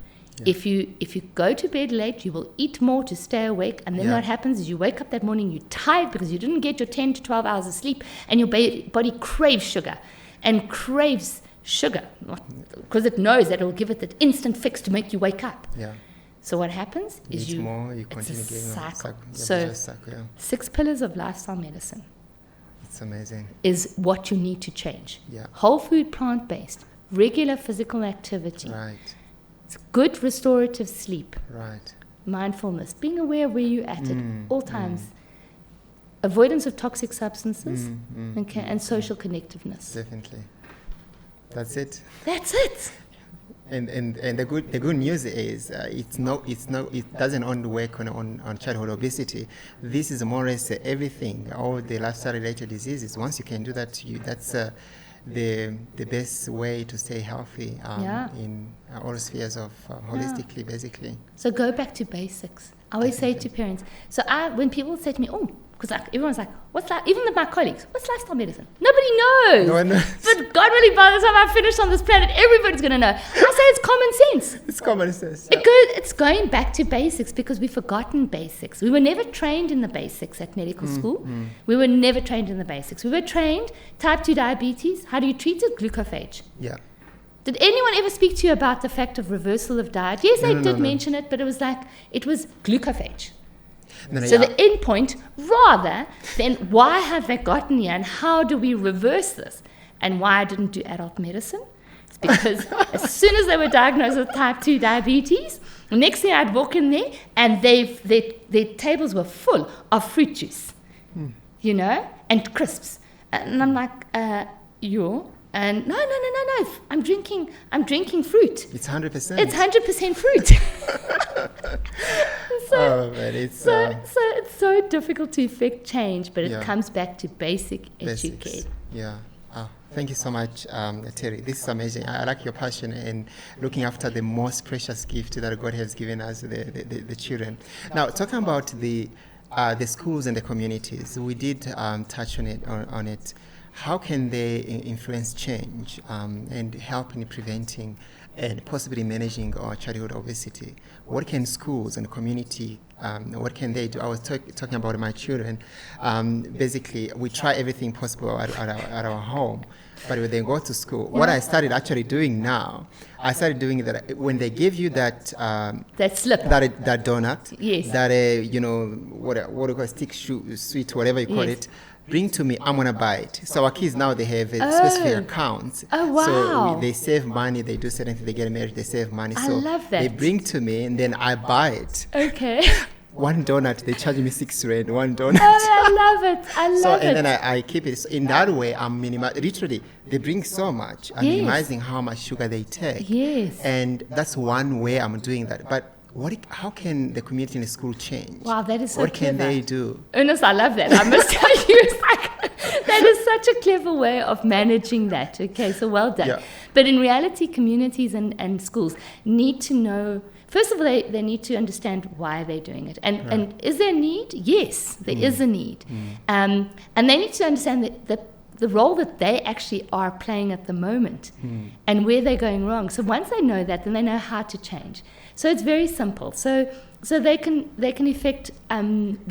if you go to bed late, you will eat more to stay awake, and then what happens is you wake up that morning, you're tired because you didn't get your 10 to 12 hours of sleep, and your body craves sugar, and craves sugar because it knows that it will give it that instant fix to make you wake up. So what happens is you continue getting cycle. So 6 pillars of lifestyle medicine. It's amazing. Is what you need to change. Whole food, plant-based, regular physical activity. It's good restorative sleep. Mindfulness, being aware of where you're at all times. Avoidance of toxic substances, and social connectiveness. Definitely. That's it. That's it. And the good news is it doesn't only work on childhood obesity. This is more or less everything, all the lifestyle related diseases. Once you can do that, that's the best way to stay healthy in all spheres of holistically, basically. So go back to basics. I always say to parents. So when people say to me, because everyone's like, what's that? Even my colleagues, what's lifestyle medicine? Nobody knows. No one knows. But God willing, by the time I finish on this planet, everybody's going to know. I say it's common sense. It's common sense. It's going back to basics, because we've forgotten basics. We were never trained in the basics at medical school. We were never trained in the basics. We were trained, type 2 diabetes, how do you treat it? Glucophage. Did anyone ever speak to you about the fact of reversal of diet? Yes, they did mention it, but it was glucophage. The end point, rather than why have they gotten here and how do we reverse this? And why I didn't do adult medicine? It's because as soon as they were diagnosed with type 2 diabetes, the next thing I'd walk in there and their tables were full of fruit juice, and crisps. And I'm like, and no, I'm drinking fruit. It's 100%. It's 100% fruit. It's so difficult to effect change, but it comes back to basic education. Thank you so much, Terry. This is amazing. I like your passion in looking after the most precious gift that God has given us, the children. Now, talking about the schools and the communities, we did touch on it. How can they influence change and help in preventing and possibly managing our childhood obesity? What can schools and community, what can they do? I was talking about my children. Basically, we try everything possible at our home, but when they go to school, what I started actually doing now, I started doing that when they give you that slip, that donut, that what do you call it, stick sweet, whatever you call it. Bring to me, I'm going to buy it. So our kids now, they have specific accounts. Oh, wow. So they save money, they do certain things, they get married, they save money. I love that. They bring to me and then I buy it. Okay. One donut, they charge me 6 rand, one donut. Oh, I love it. And then I keep it. So in that way, I'm literally, they bring so much. I'm minimizing how much sugar they take. Yes. And that's one way I'm doing that. But how can the community in the school change? Wow, that is so What clever. can they do? Ernest, I love that. I must tell you, that is such a clever way of managing that. Okay, so well done. Yeah. But in reality, communities and schools need to know, first of all, they need to understand why they're doing it. And is there a need? Yes, there is a need. And they need to understand the role that they actually are playing at the moment and where they're going wrong. So once they know that, then they know how to change. So it's very simple. So they can effect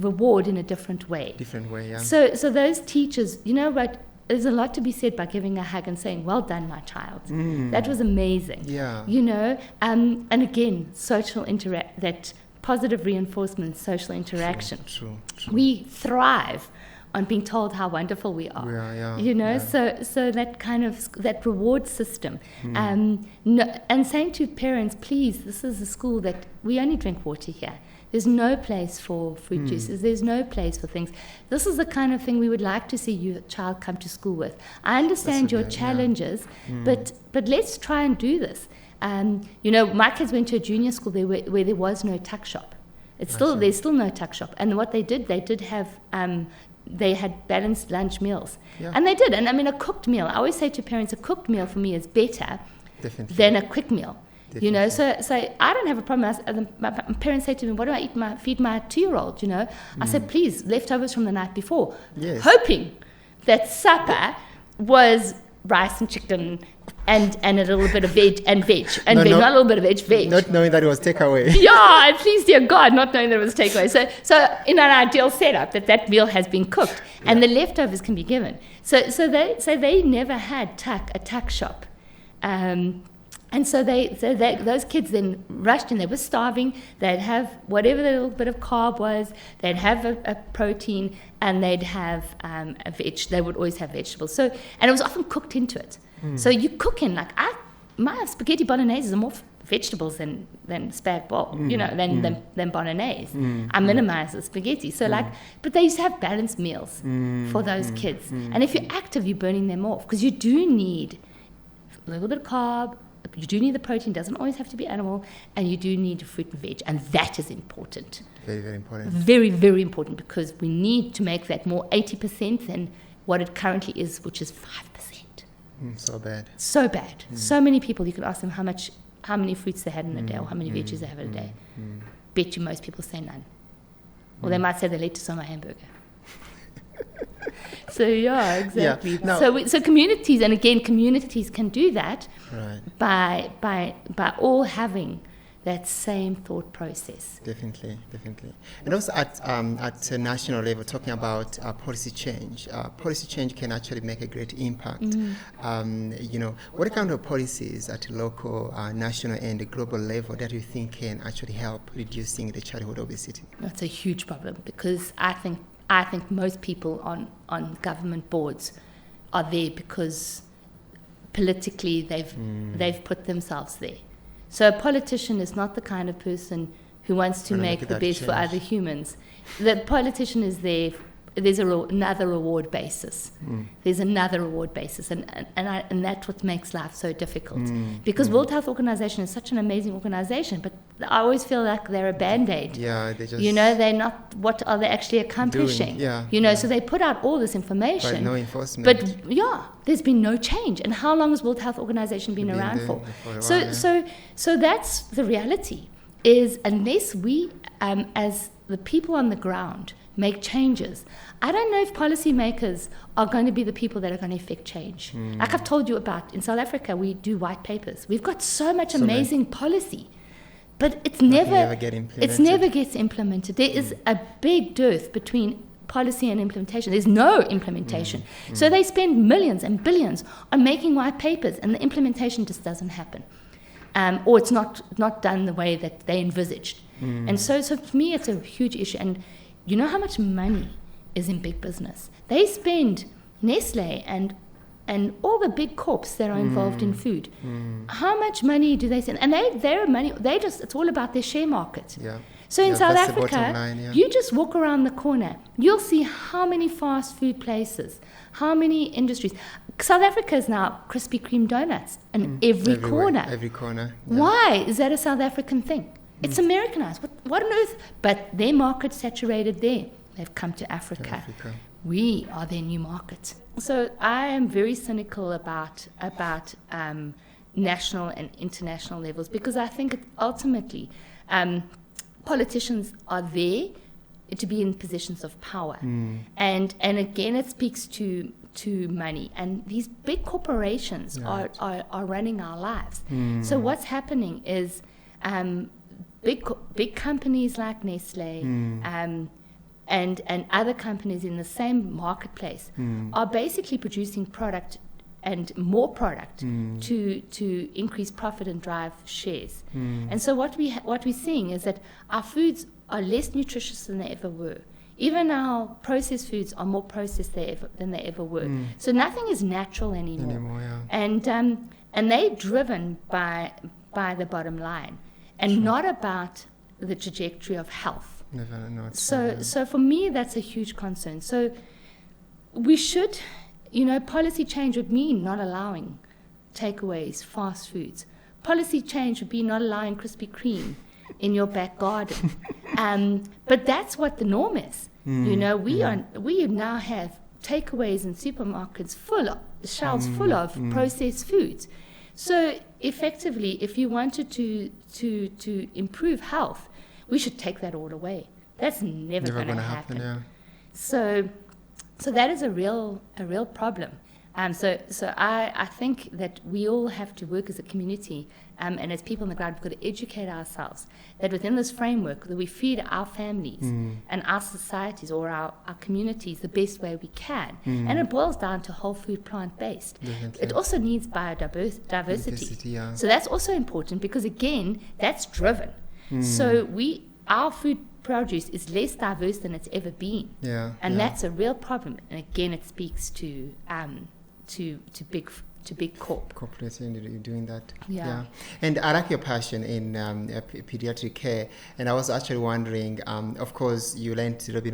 reward in a different way. Yeah. So those teachers, you know what? There's a lot to be said by giving a hug and saying, "Well done, my child. That was amazing." Yeah. You know, and again, that positive reinforcement, social interaction. True. We thrive on being told how wonderful we are. Yeah. You know, so that kind of that reward system, and saying to parents, please, this is a school that we only drink water here. There's no place for fruit juices. There's no place for things. This is the kind of thing we would like to see your child come to school with. I understand your challenges, but let's try and do this. You know, my kids went to a junior school where there was no tuck shop. There's still no tuck shop. And what they did have they had balanced lunch meals. Yeah. And they did. And I mean, a cooked meal, I always say to parents, a cooked meal for me is better than a quick meal. You know, so I don't have a problem. My parents say to me, what do I feed my 2-year-old, you know? I said, please, leftovers from the night before. Yes. Hoping that supper was rice and chicken and a little bit of veg, not a little bit of veg. Not knowing that it was takeaway. Yeah, and please, dear God, not knowing that it was takeaway. So in an ideal setup, that meal has been cooked and the leftovers can be given. So they never had a tuck shop. And so those kids then rushed in. They were starving. They'd have whatever the little bit of carb was. They'd have a protein, and they'd have a veg. They would always have vegetables. And it was often cooked into it. So you cook in my spaghetti bolognese are more vegetables than spag bol, you know, than bolognese. I minimize the spaghetti. But they used to have balanced meals for those kids. And if you're active, you're burning them off because you do need a little bit of carb. You do need the protein, doesn't always have to be animal, and you do need fruit and veg, and that is important. Very, very important. Very, very important, because we need to make that more 80% than what it currently is, which is 5%. So bad. So bad. So many people, you could ask them how many fruits they had in a day, or how many veggies they have in a day. Bet you most people say none. Or they might say they ate my hamburger. So yeah, exactly. Yeah. Now, so communities, and again, communities can do that right. by all having that same thought process. Definitely. And also at a national level, talking about policy change. Policy change can actually make a great impact. You know, what kind of policies at local, national, and global level that you think can actually help reducing the childhood obesity? That's a huge problem, because I think most people on government boards are there because politically they've put themselves there. So a politician is not the kind of person who wants to make the best for other humans. The politician is there. There's another reward basis. There's another reward basis, and that's what makes life so difficult. Because World Health Organization is such an amazing organization, but I always feel like they're a band-aid. Yeah, they just, you know, they're not. What are they actually accomplishing? You know, so they put out all this information, but no enforcement. But there's been no change. And how long has World Health Organization been around for? So that's the reality. Is unless we, as the people on the ground, make changes, I don't know if policymakers are going to be the people that are going to effect change. Like I've told you about, in South Africa, we do white papers. We've got so much amazing policy, but it never gets implemented. There is a big dearth between policy and implementation. There's no implementation. So they spend millions and billions on making white papers, and the implementation just doesn't happen. Or it's not done the way that they envisaged. And so for me, it's a huge issue. And you know how much money is in big business? They spend, Nestle and all the big corps that are involved in food. How much money do they spend? And it's all about their share market. Yeah. So in South Africa, you just walk around the corner, you'll see how many fast food places, how many industries. South Africa is now Krispy Kreme donuts in every corner. Every corner. Yeah. Why is that a South African thing? It's Americanized. What on earth? But their market's saturated there. They've come to Africa. We are their new market. So I am very cynical about national and international levels, because I think ultimately politicians are there to be in positions of power. And again, it speaks to money. And these big corporations are running our lives. So what's happening is big companies like Nestle and other companies in the same marketplace are basically producing product and more product to increase profit and drive shares. And so what we're seeing is that our foods are less nutritious than they ever were. Even our processed foods are more processed than they ever were. So nothing is natural anymore. And they're driven by the bottom line and not about the trajectory of health. So for me, that's a huge concern. So we should, policy change would mean not allowing takeaways, fast foods. Policy change would be not allowing Krispy Kreme in your back garden. But that's what the norm is. We now have takeaways in supermarkets shelves full of processed foods. So effectively, if you wanted to improve health, we should take that all away. That's never going to happen. Yeah. So that is a real problem. So I think that we all have to work as a community, and as people on the ground, we've got to educate ourselves that within this framework that we feed our families and our societies or our communities the best way we can. And it boils down to whole food, plant-based. It also needs biodiversity. So that's also important because, again, that's driven. So our food produce is less diverse than it's ever been. And that's a real problem. And again, it speaks to big corporates and doing that. And I like your passion in pediatric care, and I was actually wondering, of course you learned a little bit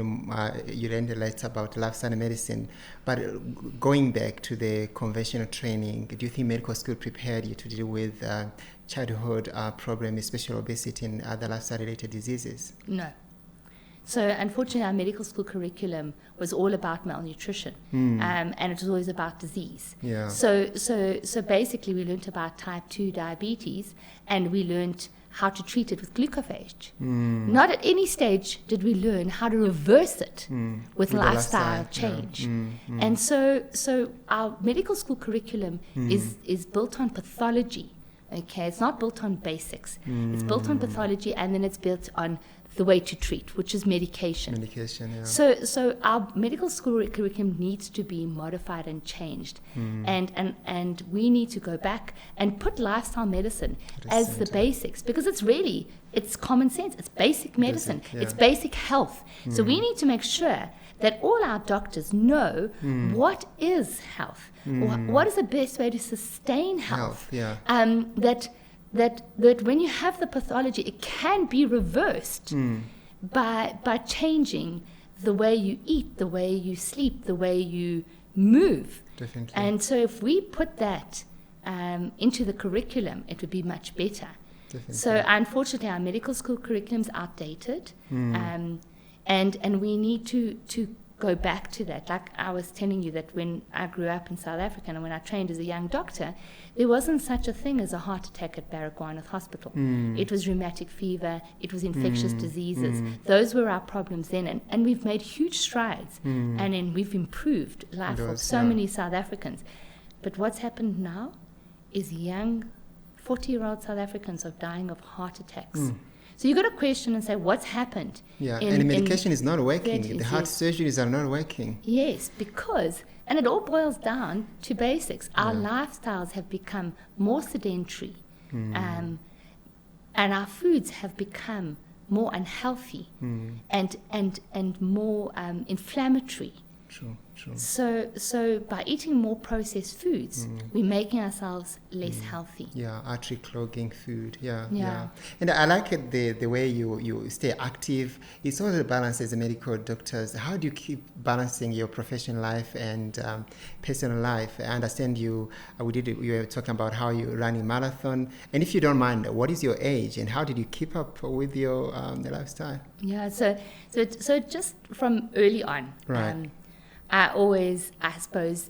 you learned a lot about lifestyle medicine, but going back to the conventional training, do you think medical school prepared you to deal with childhood problems, especially obesity and other lifestyle related diseases? No. So unfortunately, our medical school curriculum was all about malnutrition, and it was always about disease. So basically, we learned about type 2 diabetes, and we learned how to treat it with glucophage. Not at any stage did we learn how to reverse it with lifestyle change. And so our medical school curriculum is built on pathology. Okay, it's not built on basics. It's built on pathology, and then it's built on the way to treat, which is medication. So our medical school curriculum needs to be modified and changed, and we need to go back and put lifestyle medicine as the basics, because it's common sense. It's basic medicine. It's basic health. So we need to make sure that all our doctors know what is health, what is the best way to sustain health. That when you have the pathology, it can be reversed by changing the way you eat, the way you sleep, the way you move. Definitely. And so if we put that into the curriculum, it would be much better. Definitely. So unfortunately, our medical school curriculum is outdated, and we need to go back to that. Like I was telling you, that when I grew up in South Africa and when I trained as a young doctor, there wasn't such a thing as a heart attack at Baragwanath Hospital. It was rheumatic fever, it was infectious diseases. Those were our problems then, and we've made huge strides, and then we've improved life of so many South Africans. But what's happened now is young 40-year-old South Africans are dying of heart attacks. So you got to question and say, what's happened? And the medication is not working. The heart surgeries are not working. Yes, because, and it all boils down to basics. Our lifestyles have become more sedentary, and our foods have become more unhealthy and more inflammatory. True. So by eating more processed foods, we're making ourselves less healthy. Artery clogging food. And I like it, the way you stay active. It's all a balance as a medical doctor. How do you keep balancing your professional life and personal life? I understand you were talking about how you run a marathon. And if you don't mind, what is your age and how did you keep up with your lifestyle? So just from early on, I always, I suppose,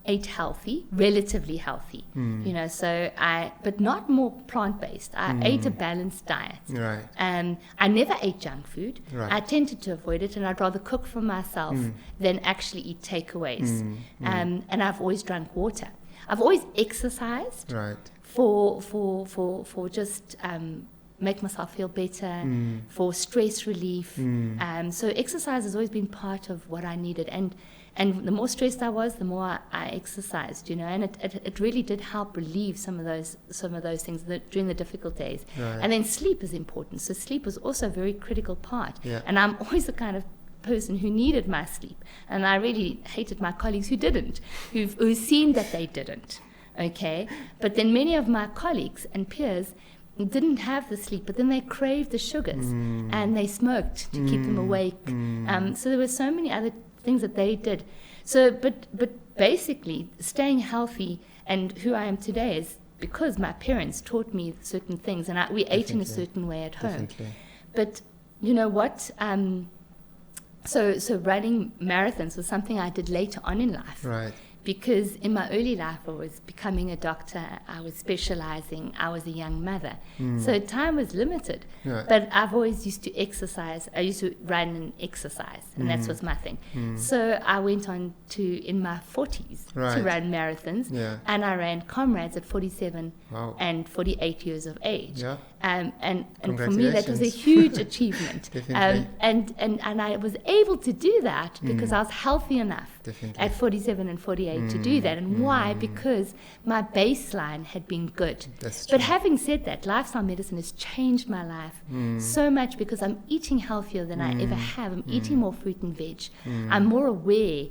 ate healthy, relatively healthy, but not more plant-based. I ate a balanced diet. I never ate junk food. I tended to avoid it, and I'd rather cook for myself than actually eat takeaways. And I've always drank water. I've always exercised for just make myself feel better, for stress relief. So exercise has always been part of what I needed. And the more stressed I was, the more I exercised, and it really did help relieve some of those things during the difficult days. Right. And then sleep is important. So sleep was also a very critical part. Yeah. And I'm always the kind of person who needed my sleep. And I really hated my colleagues who didn't, who've seen that they didn't. Okay? But then many of my colleagues and peers didn't have the sleep, but then they craved the sugars and they smoked to keep them awake. So there were so many other things that they did. So, but basically, staying healthy and who I am today is because my parents taught me certain things, and we ate in a certain way at home. Definitely. But you know what? So running marathons was something I did later on in life. Right. Because in my early life, I was becoming a doctor, I was specializing, I was a young mother. So time was limited. Right. But I've always used to exercise. I used to run and exercise, and that was my thing. So I went on to, in my 40s, to Right. run marathons. Yeah. And I ran comrades at 47 Wow. and 48 years of age. Yeah. And for me, that was a Congratulations. huge achievement. Definitely. And I was able to do that because I was healthy enough Definitely. at 47 and 48 to do that. And why? Because my baseline had been good. That's But true. having said that, lifestyle medicine has changed my life so much because I'm eating healthier than I ever have. I'm eating more fruit and veg. I'm more aware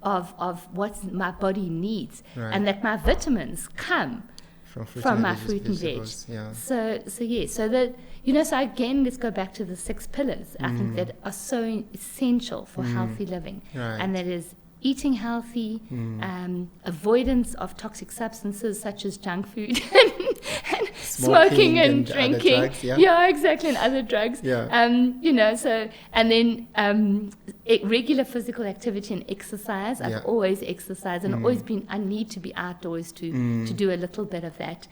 of what my body needs, Right. and that my vitamins come from my fruit and veg. Yeah. So that, so again, let's go back to the 6 pillars, I think, that are so essential for healthy living. Right. And that is eating healthy, avoidance of toxic substances such as junk food and smoking and and other drinking. drugs, yeah. Exactly, and other drugs. Yeah. And then regular physical activity and exercise. Yeah. I've always exercised, and I need to be outdoors to do a little bit of that.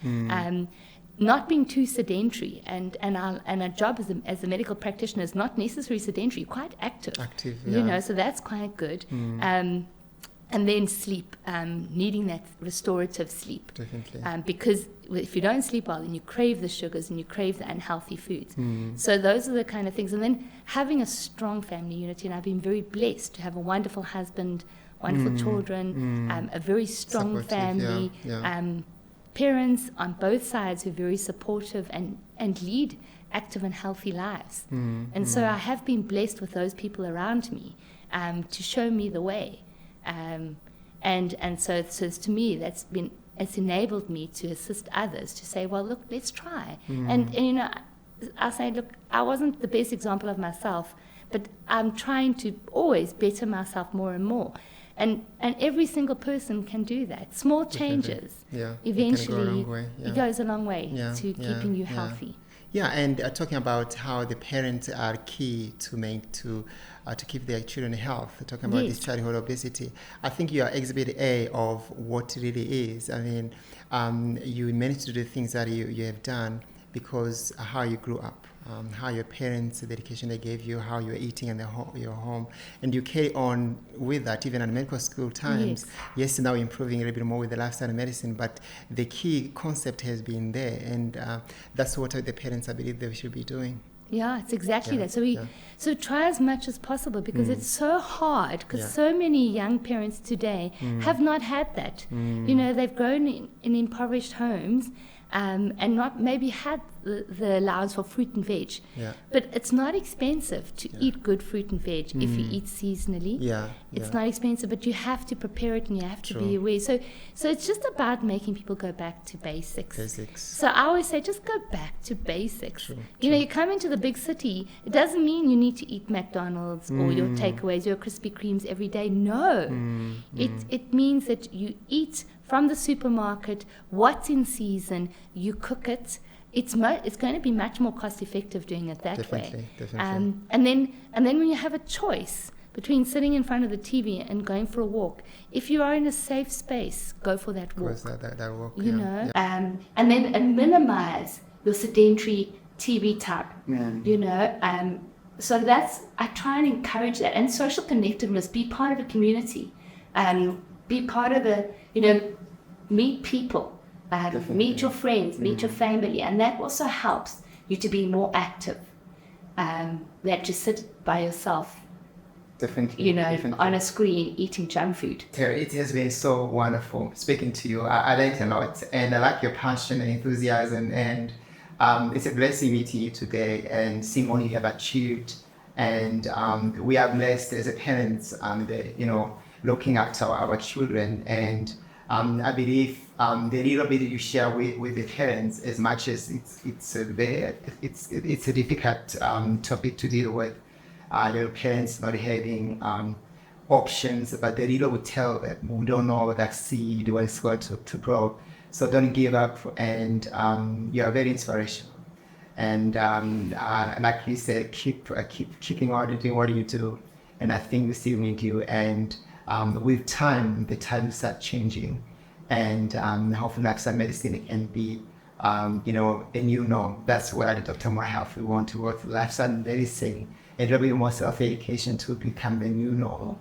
Not being too sedentary, and our job as a medical practitioner is not necessarily sedentary, you're quite active. Yeah. So that's quite good. And then sleep, needing that restorative sleep. Definitely. Because if you don't sleep well, then you crave the sugars and you crave the unhealthy foods. So those are the kind of things. And then having a strong family unity, and I've been very blessed to have a wonderful husband, wonderful children, a very strong Supportive, family, yeah. Parents on both sides who are very supportive and lead active and healthy lives. And so I have been blessed with those people around me to show me the way. And so to me, it's enabled me to assist others to say, well, look, let's try. And I say, look, I wasn't the best example of myself, but I'm trying to always better myself more and more. And every single person can do that. Small changes, Yeah. eventually, It goes a long way. it goes a long way Yeah, to keeping you healthy. Yeah, and talking about how the parents are key to keep their children healthy, talking about this childhood obesity, I think you are exhibit A of what it really is. I mean, you managed to do things that you have done because how you grew up, how your parents, the education they gave you, how you were eating in your home, and you carry on with that even at medical school times. Yes, now improving a little bit more with the lifestyle medicine, but the key concept has been there, and that's what the parents, I believe, they should be doing. Yeah, it's exactly Yeah, that. So try as much as possible because it's so hard because so many young parents today have not had that. They've grown in impoverished homes and not maybe had the allowance for fruit and veg. Yeah. But it's not expensive to eat good fruit and veg if you eat seasonally. It's not expensive, but you have to prepare it and you have to be aware. So it's just about making people go back to basics. So I always say, just go back to basics. You come into the big city, it doesn't mean you need to eat McDonald's or your takeaways, your Krispy Kremes every day. No. It means that you eat from the supermarket, what's in season, you cook it. It's going to be much more cost effective doing it that way. Definitely. And then when you have a choice between sitting in front of the TV and going for a walk, if you are in a safe space, go for that walk. That walk. And minimize your sedentary TV time. So I try and encourage that, and social connectedness. Be part of a community, be part of meet people. Meet your friends, meet your family, and that also helps you to be more active than to sit by yourself, Definitely. Definitely. on a screen eating junk food. Terry, it has been so wonderful speaking to you. I learned a lot, and I like your passion and enthusiasm, and it's a blessing meeting you today and seeing what you have achieved. And we are blessed as a parents, looking after our children. And I believe the little bit you share with the parents, as much as it's a difficult topic to deal with. Your parents not having options, but the little would tell that we don't know that seed where it's going to grow. So don't give up, and you are very inspirational. And like you said, keep kicking on and doing what you do. And I think we still need you. And with time, the time will start changing. And hopefully lifestyle medicine can be, a new norm. That's where the DrMuraHealth, we want to work with lifestyle medicine and a little bit more self-education to become the new norm.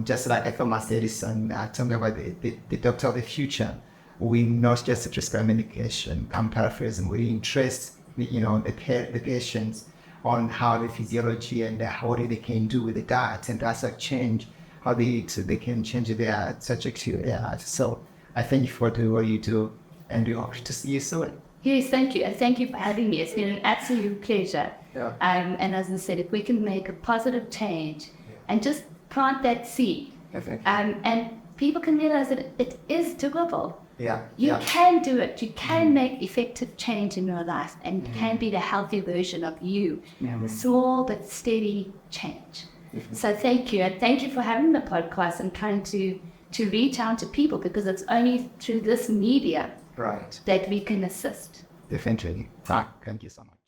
Just like Thomas Edison told me about the doctor of the future. We not just prescribe medication. I'm paraphrasing. We interest the patients on how the physiology and what they can do with the diet, and that's a change how they eat, so they can change their trajectory. So I thank you for doing what you do, and we hope to see you soon. Yes, thank you. And thank you for having me. It's been an absolute pleasure. Yeah. And as I said, if we can make a positive change and just plant that seed, and people can realize that it is doable. You can do it. You can make effective change in your life, and you can be the healthy version of you. Small but steady change. So thank you. And thank you for having the podcast and trying to reach out to people, because it's only through this media that we can assist. Definitely. Thank you so much.